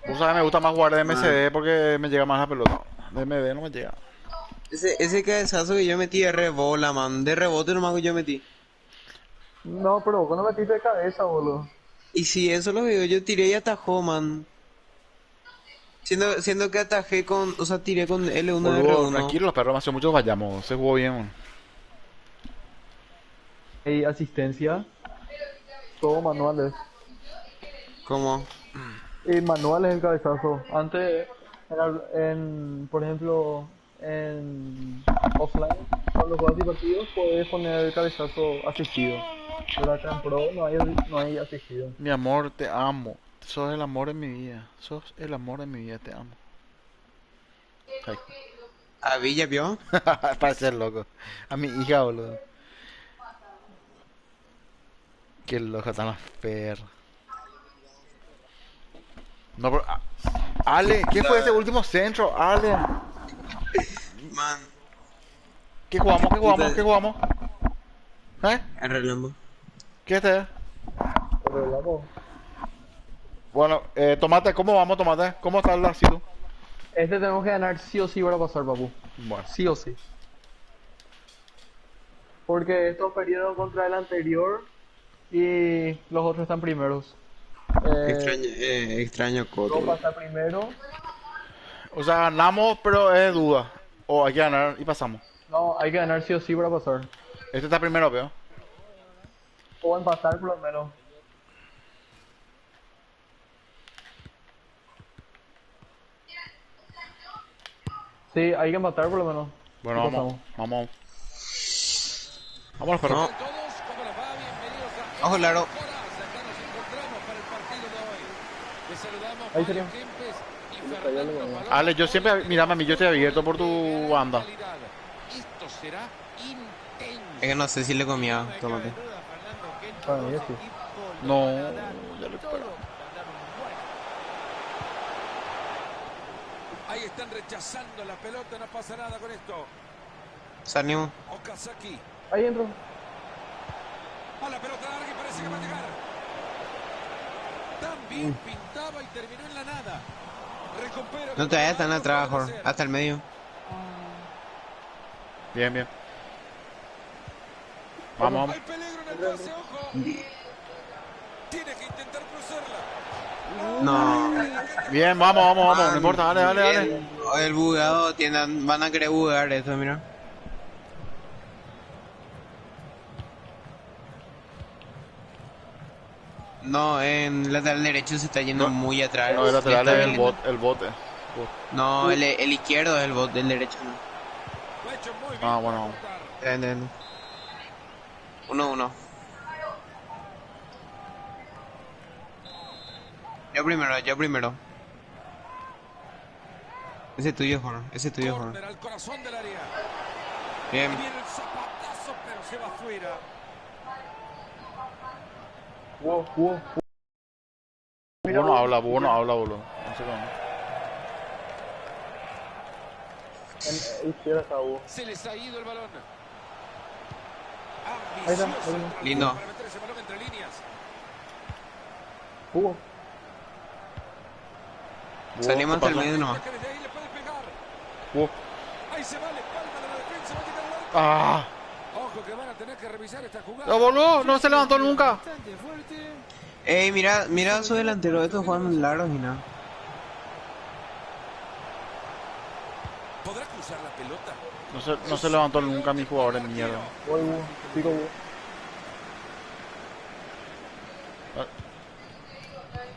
Vos sabés, me gusta más jugar de MCD porque me llega más la pelota. De MD no me llega. Ese cabezazo que yo metí de rebola, man. De rebote nomás que yo metí. No, pero vos no metiste de cabeza, boludo. Y si eso lo veo, yo tiré y atajó, man. Siendo que atajé con, o sea, tiré con L1 Boludo, R1. tranquilo, los perros me hacen muchos vayamos. Se jugó bien. Y asistencia. Todo manuales. ¿Cómo? Y manuales el cabezazo. Antes, por ejemplo, en offline, cuando juegas partidos, puedes poner el cabezazo asistido. Pero acá en Pro no hay asistido. Mi amor, te amo. Sos el amor de mi vida. Sos el amor de mi vida, te amo. Ay. A Villa vio. Parece loco. A mi hija, boludo. Qué loco, tan más perro. No, pero... Ale, ¿qué fue ese último centro? Ale. Man, ¿Qué jugamos? ¿Qué jugamos? ¿Qué jugamos? ¿Eh? arreglamos. ¿Qué este es? Pero hablamos. Bueno, Tomate, ¿cómo vamos, Tomate? ¿Cómo está la situ? Este tenemos que ganar sí o sí para pasar, papu. Bueno. Sí o sí. Porque estos perdieron contra el anterior y los otros están primeros. Extraño Vamos Coto. a pasar primero. O sea, ganamos, pero es duda. O hay que ganar y pasamos. No, hay que ganar sí o sí para pasar. Este está primero, veo. O empatar por lo menos. Sí, hay que empatar por lo menos. Bueno, Y vamos. pasamos. Vamos. Vámonos, perro. No. Todos, ¿cómo les va? Bienvenidos a Ojo, Laro. Horas. Acá nos encontramos para el partido de hoy. Les saludamos Ahí Mario sería. Kempes y Ahí Fernando sería. Paloma. Ale, yo siempre, mírame a mí, yo estoy abierto por tu banda. Esto será intenso. Es que no sé si le comía. No me Tómate. cabe duda, Fernando, que estos Para mí dos sí. equipos No, le van a dar ya lo todo espero. para dar un buen. Ahí están rechazando la pelota, no pasa nada con esto. Salimos. Okazaki. Ahí entro. A la pelota larga y parece que va a llegar. Tan bien pintaba y terminó en la nada. Recupera. No te vayas tan atrás, Jorge. Hasta el medio. Bien, bien. Vamos, vamos. Hay peligro en el pase, ojo. Tiene que intentar cruzarla. No. Bien, vamos, vamos, vamos. No importa, dale, dale, dale. El bugado van a querer bugar esto, mira. No, en lateral derecho se está yendo No, muy atrás. No, el Le lateral está es viniendo- el bote. No, el izquierdo es el bot, el derecho no. Lo ha hecho muy bien. Ah, bueno. para anotar. 1-1. Yo primero. Ese es tuyo, Jorge. Ese es tuyo, Jorge. Córner al corazón del área. Bien. Y viene el zapatazo, pero se va afuera. Hubo. Búho no habla, boludo. No sé cómo. En izquierda está Hugo. Se les ha ido el balón. Ahí está, Ambicioso ahí está. Lindo. para meter ese balón entre líneas. Hugo. Salimos hasta el ¿qué pasó? medio nomás. Que desde ahí le puede pegar. Búho. Ahí se va la espalda de la defensa. Va a llegar al arco. Ah, Ojo que van a tener que revisar esta jugada. no, boludo, no se levantó nunca. Bastante fuerte. Ey, mira su delantero. Estos juegan largos y nada. ¿Podrá cruzar la pelota? No se levantó nunca mi jugador de mierda. Voy Hugo. Pico Hugo.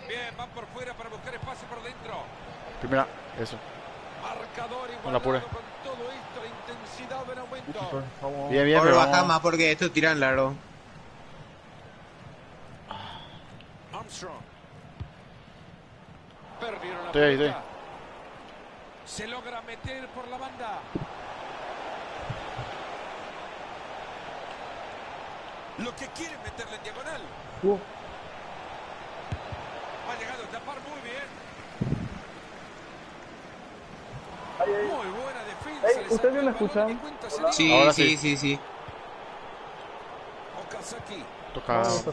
Bien, van por fuera para buscar espacio por dentro. Primera, eso. Marcador Con la pura. igualado con todo esto. Intensidad en aumento. Vamos. Bien, bien, Por pero baja vamos. más porque estos tiran largo. Armstrong. Perdieron la Estoy ahí, pelota. Se logra meter por la banda. Lo que quieren meterle en diagonal. Hugo. Ha llegado a tapar muy bien. Ahí, ahí. Muy buena defensa. Ey, Le ¿ustedes sacó me el balón escuchan? y cuenta Hola. sería Ahora Sí, sí. sí. Okazaki. Toca Vamos.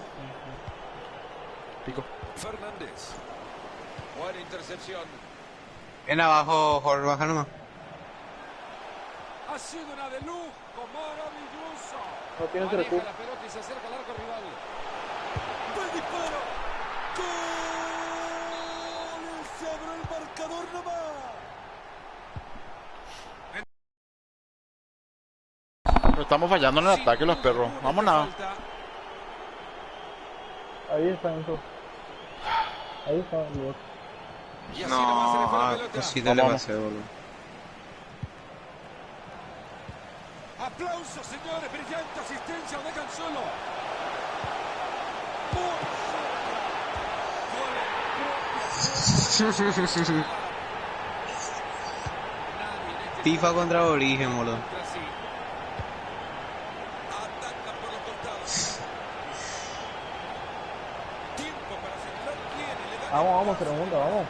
pico. Fernández. Buena intercepción. Ven abajo, Jorge, baja nomás. Ha sido una de lujo. Maravilloso. No tiene Maneja recurso. la pelota y se acerca al arco rival. ¡Buen disparo! ¡Gol! Se abrió el marcador nomás. Pero estamos fallando en el ataque los perros. Vamos nada. Ahí está Enzo. Ahí está el bot. Y así nomás se le fue la No, pelota. cosita le Vamos. pasé, boludo. Aplausos, señores. Brillante asistencia. Lo dejan solo. FIFA contra Origen, boludo. Ataca por los costados. Tiempo para centrar. Tiene. Le dan Vamos, el vamos, pase. segunda, vamos.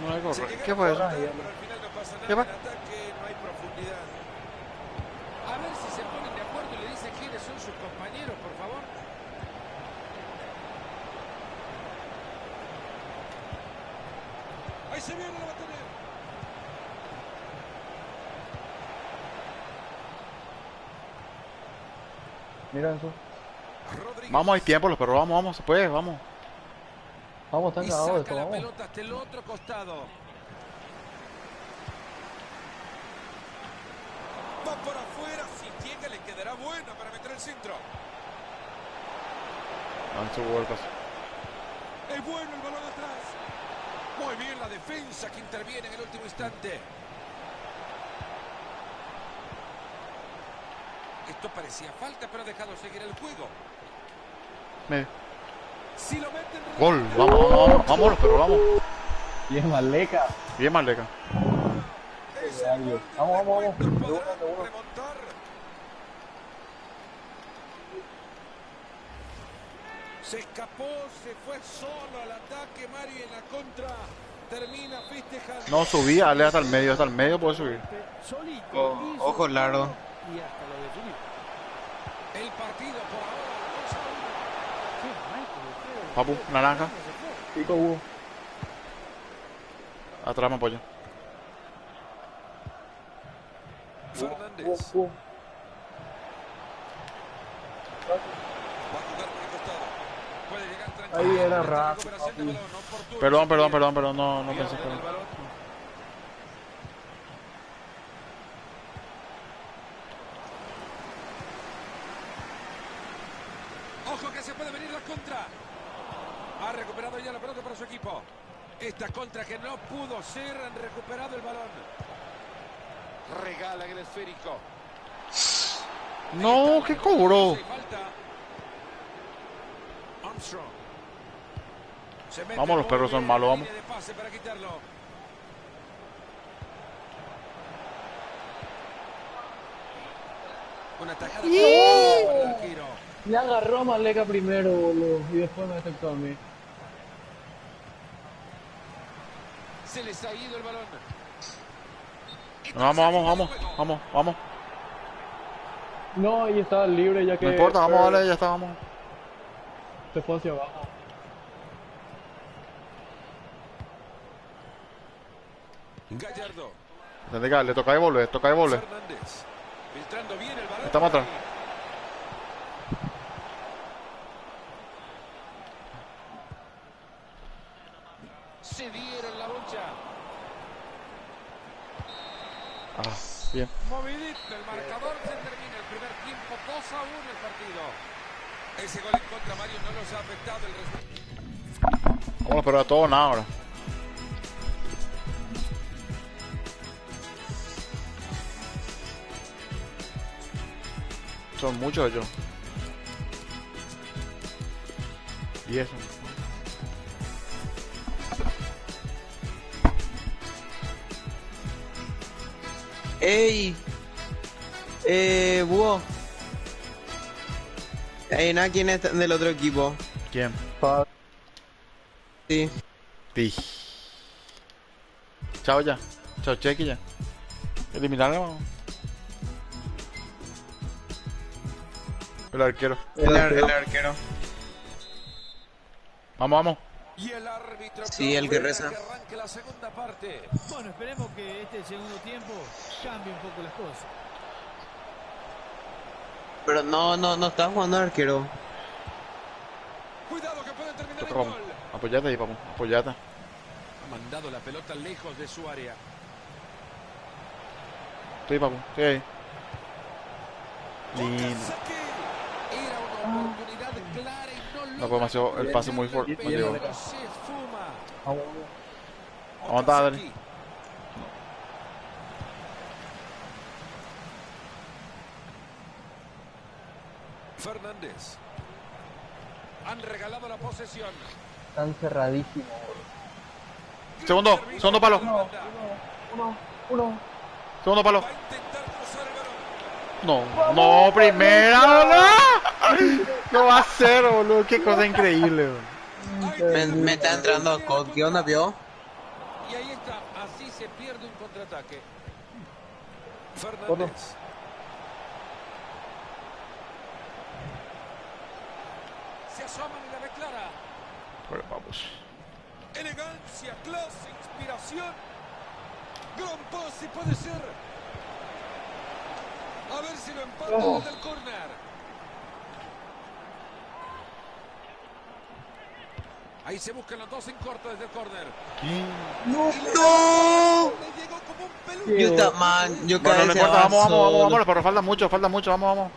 No hay Se correr. llega ¿Qué a fue eso? cortar, pero al final no pasa nada. ¿Qué va? En ataque no hay profundidad. A ver si se ponen de acuerdo y le dicen quiénes son sus compañeros, por favor. Ahí se viene, la va a tener. Mira eso. Rodríguez. Vamos, hay tiempo, los perros. Vamos, vamos, se puede, vamos. Vamos, están Y cagados saca esto, la vamos. pelota hasta el otro costado. Va por afuera. Si llega, le quedará buena para meter el centro. Vamos, vueltas. Es bueno el balón atrás. Muy bien la defensa que interviene en el último instante. Esto parecía falta, pero ha dejado seguir el juego. Medio. Si lo meten... Gol. Vamos, vamos, vamos. Vamos, los perros, vamos. Y es Maleca. Bien, Marleca. Es el gol del Vamos, vamos, vamos. recuento. De uno, ¿Podrán de uno. remontar? Se escapó, se fue solo al ataque. Mario en la contra termina festejando. No, subí, dale hasta el medio puede subir. Solito. Oh, hizo ojo largo. todo y hasta lo definió. El partido por ahora 2-1. Qué mal que le quedó. Papu, naranja. Pico Hugo. Atrás me apoyo. Fernández Hugo. va a jugar por el costado. Puede llegar tranquilo. Ahí era Esta rápido, recuperación de papi. balón oportuna. Perdón, no pensé. Pierde el balón. Ojo que se puede venir la contra. Ha recuperado ya la pelota para su equipo. Esta contra que no pudo ser, han recuperado el balón. Regalan el esférico. No, qué cobro. Sí, falta. Armstrong. Se mete Vamos, los muy perros son bien malos, en la vamos. línea de pase para quitarlo. Una tajada para el arquero. Me agarró a Maleca primero, boludo. Y después me detectó a mí. Se les ha ido el balón. Vamos. No, y estaba libre ya que... No importa, vamos, dale, ya está, vamos. Se fue hacia abajo. Gallardo. Entendí que le toca devolver, Fernández. Filtrando bien el balón. Estamos atrás. Se dieron la lucha. Ah, bien. Movidito el marcador. Se termina el primer tiempo. 2-1 el partido. Ese gol en contra, Mario, no nos ha afectado el resultado. Vamos, pero a todo o nada ahora. Son muchos ellos. Y eso. ¡Ey! Búho. Nada, ¿quién es del otro equipo? ¿Quién? Sí. Ti. Chao ya. Chao, cheque ya. Eliminarlo. El arquero. El arquero. Vamos. Y el árbitro. Sí, el que procede a reza. que arranque la segunda parte. Bueno, esperemos que este segundo tiempo cambie un poco las cosas. Pero no está jugando el arquero. Cuidado que puede terminar el Toca, vamos. gol. Apoyate ahí, papu. Apoyate. Ha mandado la pelota lejos de su área. Estoy, papu. Estoy ahí. Lindo. Saque. Era una oportunidad clara y no No fue demasiado. El pase muy fuerte. Pero No llegó. se esfuma. Vamos. Aguanta, dale. Saki. Fernández. Han regalado la posesión. Están cerradísimos. Segundo, segundo palo. Uno. Segundo palo. Va a intentar cruzar el balón. No, no, primera, boludo. No va a ser, boludo. Qué cosa increíble, boludo. Me está entrando COD. ¿Qué onda, vio? Y ahí está. Así se pierde un contraataque. Otro. Fernández. Se asoman y la declara. Bueno, vamos. Elegancia, clase, inspiración. Gran pase puede ser. A ver si lo empata desde el córner. Ahí se buscan los dos en corto desde el córner. ¡No! Le llegó como un peluche. Yo está man, yo Bueno, no cabeceaba importa, vamos, solo. pero falta mucho, vamos.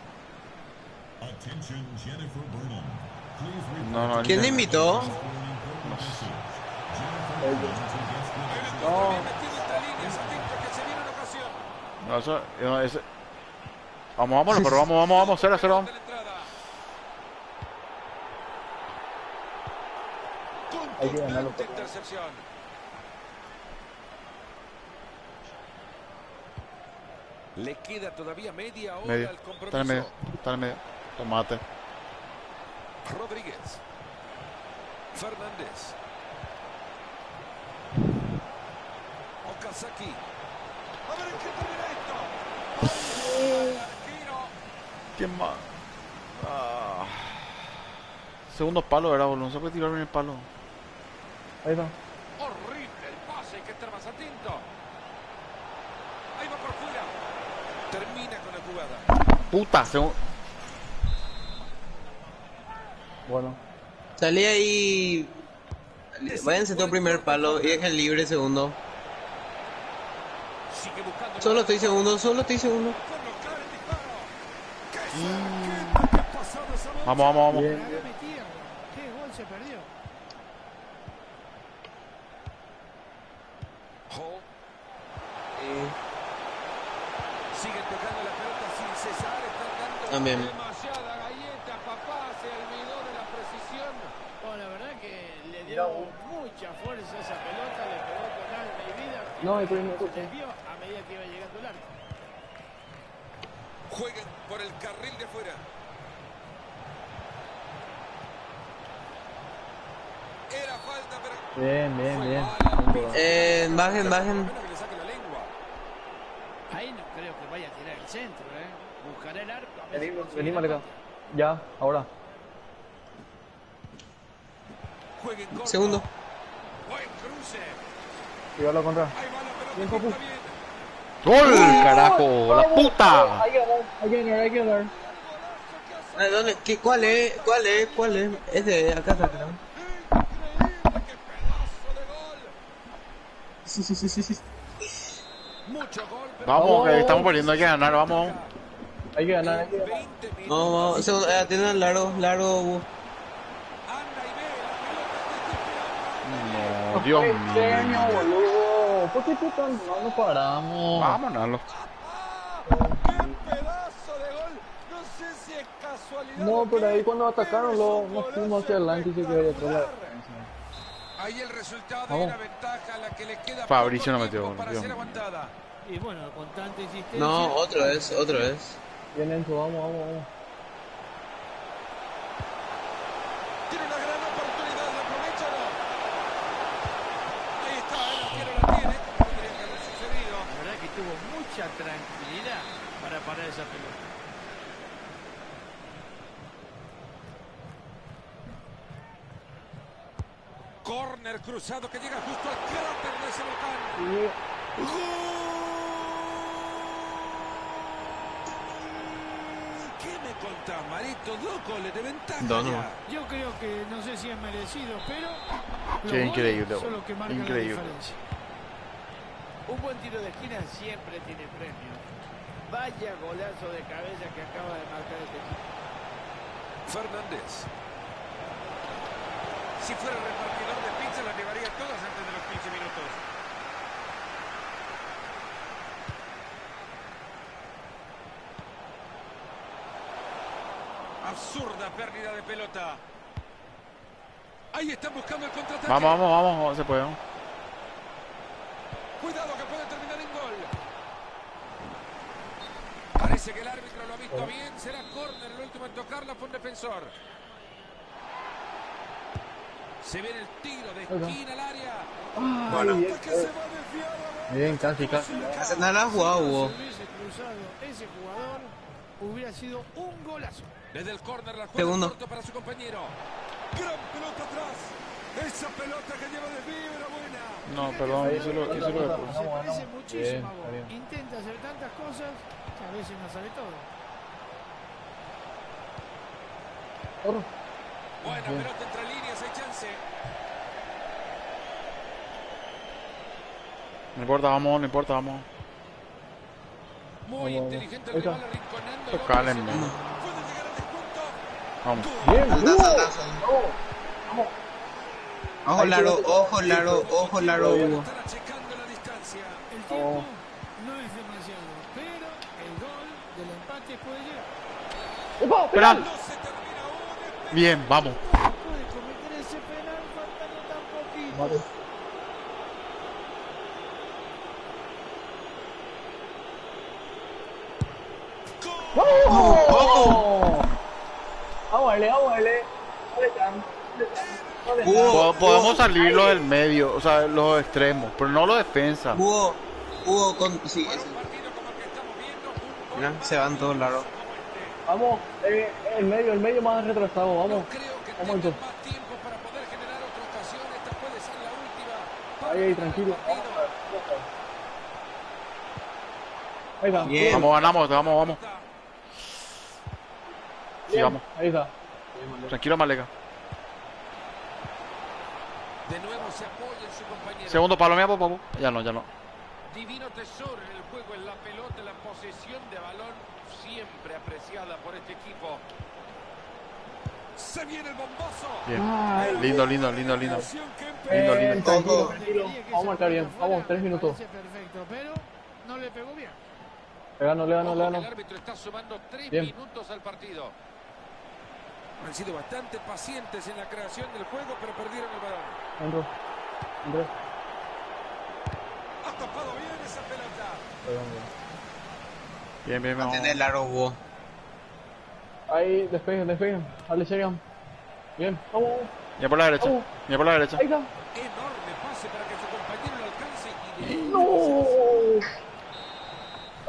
No, no, ¿Quién le invitó? No. Metido entre líneas, atento que se viene una ocasión. no, eso, no, ese... Vamos, pero vamos, 0-0. De la entrada. Hay que ganarlo. Contundente intercepción. Le queda todavía media hora Medio. al Está en el compromiso. medio, está en el medio. Tomate. Rodríguez. Fernández. Okazaki. A ver en qué termina esto. ¡Ay! Arquero. ¿Quién más? Ah. Segundo palo era, boludo. No se puede tirar bien el palo. Ahí va. Horrible el pase, hay que estar más atento. Ahí va por fuera. Termina con la jugada. Puta, segundo. Bueno. Salí ahí. Váyanse todo primer palo y dejen libre segundo. Sigue buscando. Solo estoy segundo. Con los claros disparo. ¡Qué cerquita que ha pasado esa bola! Vamos. Bien. La metía. ¿Qué gol se perdió? Hall. Siguen tocando la pelota sin cesar. Están dando También. demasiada galleta. Papá se olvidó de la precisión. Bueno, la verdad que le dio mucha fuerza a esa pelota, le pegó con alma y vida. No, el primero. Se desvió a medida que iba llegando el arco. Jueguen por el carril de afuera. Era falta, pero Bien. Bajen. por lo menos que le saque la lengua. Ahí no creo que vaya a tirar el centro, ¿eh? Buscará el arco. a ver si consigue Vení, la Maleca. patea. Ya, ahora. Jueguen corto. Segundo. Buen cruce. Cuidado la contra. Ahí va la pelota. Bien, que Papu. está bien. ¡Gol, carajo! ¡La puta! Hay que ganar. ¿Dónde? ¿Cuál es? Es de acá, creo. Increíble, qué pedazo de gol. Mucho gol, pero Vamos, que estamos perdiendo, hay que ganar, vamos. Hay que ganar. 20 minutos. Vamos. Segundo, tienen largo. Anda y ve la pelota. No, Dios Genio, mío. boludo. ¿Por qué tú tan no nos paramos? Vámonos. ¡Qué pedazo de gol! No sé si es casualidad. No, o pero qué, ahí cuando atacaron pero es lo un nos fuimos golazo hacia adelante y se quedó atrás la espectacular. defensa. Ahí el resultado y Vamos. una ventaja a la que le queda Fabricio poco no metió tiempo gol, para Dios ser mío. aguantada. Y bueno, con tanta insistencia. No, otro es. Bien, Enzo, vamos. Tiene una gran oportunidad, ¿la aprovecha o no? Ahí está, el arquero la tiene, como tendría que haber sucedido. La verdad que tuvo mucha tranquilidad para parar esa pelota. Corner cruzado que llega justo al cráter de ese volcán. Y ¿Qué me contás, Marito? 2 goles de ventaja Dos ya. nomás. Yo creo que no sé si es merecido, pero los Qué increíble, goles son los que marcan increíble. la diferencia. Un buen tiro de esquina siempre tiene premio. Vaya golazo de cabeza que acaba de marcar este equipo. Fernández. Si fuera repartidor de pizza, las llevaría todas antes de los 15 minutos. absurda pérdida de pelota. Ahí están buscando el contraataque. Vamos, vamos, vamos, se puede. ¿No? Cuidado que puede terminar en gol. Parece que el árbitro lo ha visto bien. Será córner el último en tocarla, fue un defensor. Se viene el tiro de esquina al área. Bueno. Bien, Que se va desviado. bien, casi, casi. No la ha jugado, Hugo. Si hubiese cruzado ese jugador, hubiera sido un golazo. Desde el córner la juega Segundo. corto para su compañero. Gran pelota atrás. Esa pelota que lleva desvío era buena. No, perdón, hice lo Se parece Bien, muchísimo a está vos. bien. Intenta hacer tantas cosas que a veces no sale todo. Otro. Buena pelota entre líneas, hay chance. No importa, vamos, no importa, vamos. Muy inteligente el Ahí está. rival arrinconando. Tocale, Puede men. llegar al descuento. Vamos. Bien, Salta, salta, salta. Vamos. Ojo, Laro, ojo, Laro, ojo, Laro, Hugo. Están achicando la distancia. El tiempo no es demasiado, pero el gol del empate puede llegar. ¡Epa, Penal. penal! No se termina aún. Bien, vamos. Puede cometer ese penal faltando tan poquito. Vale. ¡Vamos! Vamos a darle, vamos a darle. ¿Dónde están? ¿Dónde están? Hugo, Podemos salir los del medio, o sea, los extremos, pero no los defensas. Hugo, Hugo, con... Sí, Para ese. un partido como el que estamos viendo, un gol Mira, más se van todos Laro. como este. Vamos, el medio más retrasado, No vamos. creo que Vamos, tengan entonces. más tiempo para poder generar otra ocasión. Esta puede ser la última. para Ahí, ganar el tranquilo. partido. Ahí está. Bien. Vamos, ganamos, vamos, vamos. Sí, Bien, vamos. ahí está. Tranquilo, Maleca. De nuevo se apoya en su compañero. Segundo palo, mía, papu. Ya no, ya no. Divino tesoro en el juego, en la pelota, en la posesión de balón, siempre apreciada por este equipo. Se viene el bombazo. Bien. Ay, Lindo, lindo, lindo, lindo. Acción que Lindo, Bien, lindo. tranquilo, Ojo. tranquilo. Creía que Vamos a esa marcar bien. pelota Vamos, fuera, 3 minutos. parece perfecto, pero no le pegó bien. Le gano, le gano, Ojo le que gano. el árbitro está sumando 3 Bien. minutos al partido. Han sido bastante pacientes en la creación del juego, pero perdieron el balón. Entro. Entro. Ha tapado bien esa pelota. Perdón, perdón. Bien, bien, vamos. Mantén el Laro, Hugo. Ahí, despeguen, despeguen. Dale, llegan. Bien, vamos. Ya por la derecha. Vamos. Ya por la derecha. Ahí está. Enorme pase para que su compañero lo alcance y de No.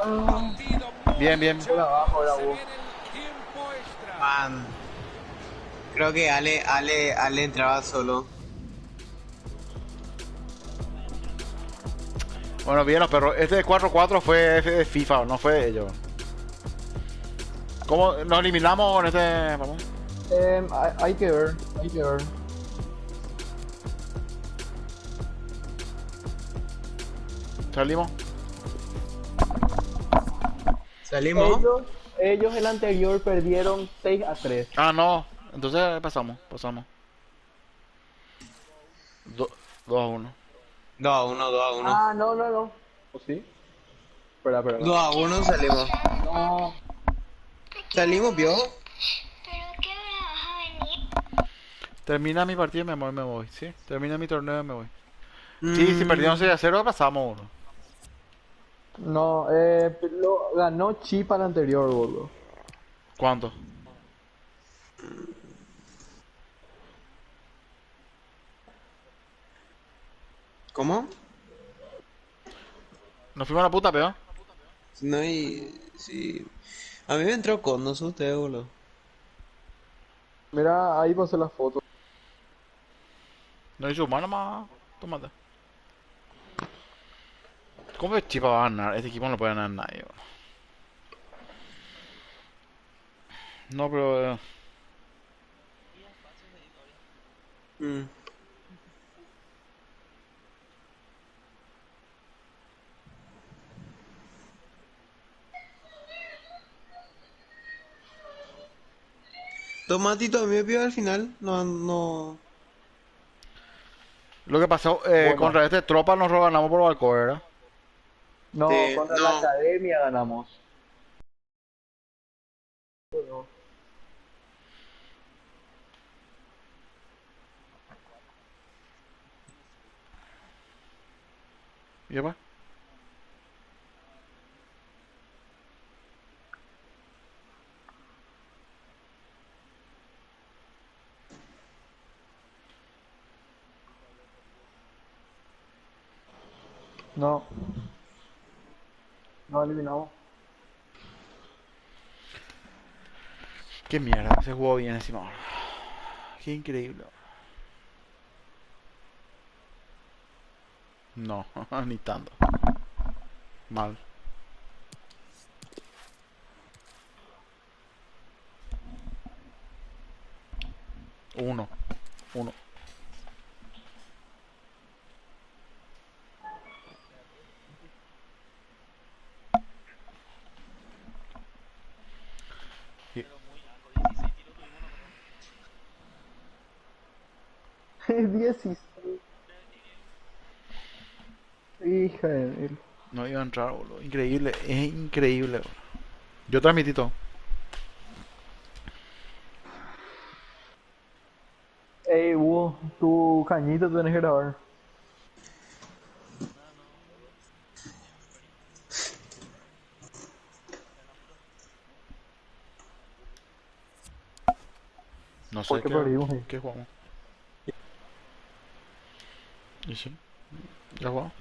Ah, partido muy Bien, bien. luchado. Por abajo, Se bravo. viene el tiempo extra. Man. Creo que Ale entraba solo. Bueno, bien, los perros. Este de 4-4 fue de FIFA, no fue de ellos. ¿Cómo nos eliminamos con este? Vamos. hay que ver, hay que ver. Salimos. ¿Salimos? Ellos el anterior perdieron 6-3. Ah, no. Entonces pasamos. 2-1. 2-1, 2-1. Ah, no, no, no. ¿O sí? Espera, espera. 2-1 salimos. No. ¿Salimos, vio? ¿Pero qué hora vas a venir? Termina mi partido y me voy. ¿Sí? Termina mi torneo y me voy. Mm. Sí, si perdieron 6-0 pasamos uno. No, lo ganó Chipa el anterior, boludo. ¿Cuánto? ¿Cómo? Nos fuimos a la puta, peor. No hay... Sí. A mí me entró con, no sé usted, boludo. Mira, ahí pasé la foto. No hizo humano más. Tómate. ¿Cómo es Chipa va a ganar? Este equipo no puede ganar nadie. Bro. No, pero. Mm. Tomatito, a mí me pidió al final. No, no. Lo que pasó Bueno. contra este tropa nos lo ganamos por balcón, ¿verdad? No, Sí, contra no. la academia ganamos. ¿Y después? No, no eliminamos. Qué mierda, se jugó bien encima. Qué increíble. No, ni tanto. Mal. Uno. Uno. Y- 16. Hija de mil. No iba a entrar, boludo. Increíble, es increíble, boludo. Yo transmití todo. Ey, Hugo, tu cañito tenés que grabar. No sé Porque perdimos ahí. qué jugamos. ¿Y sí? ¿Ya jugamos?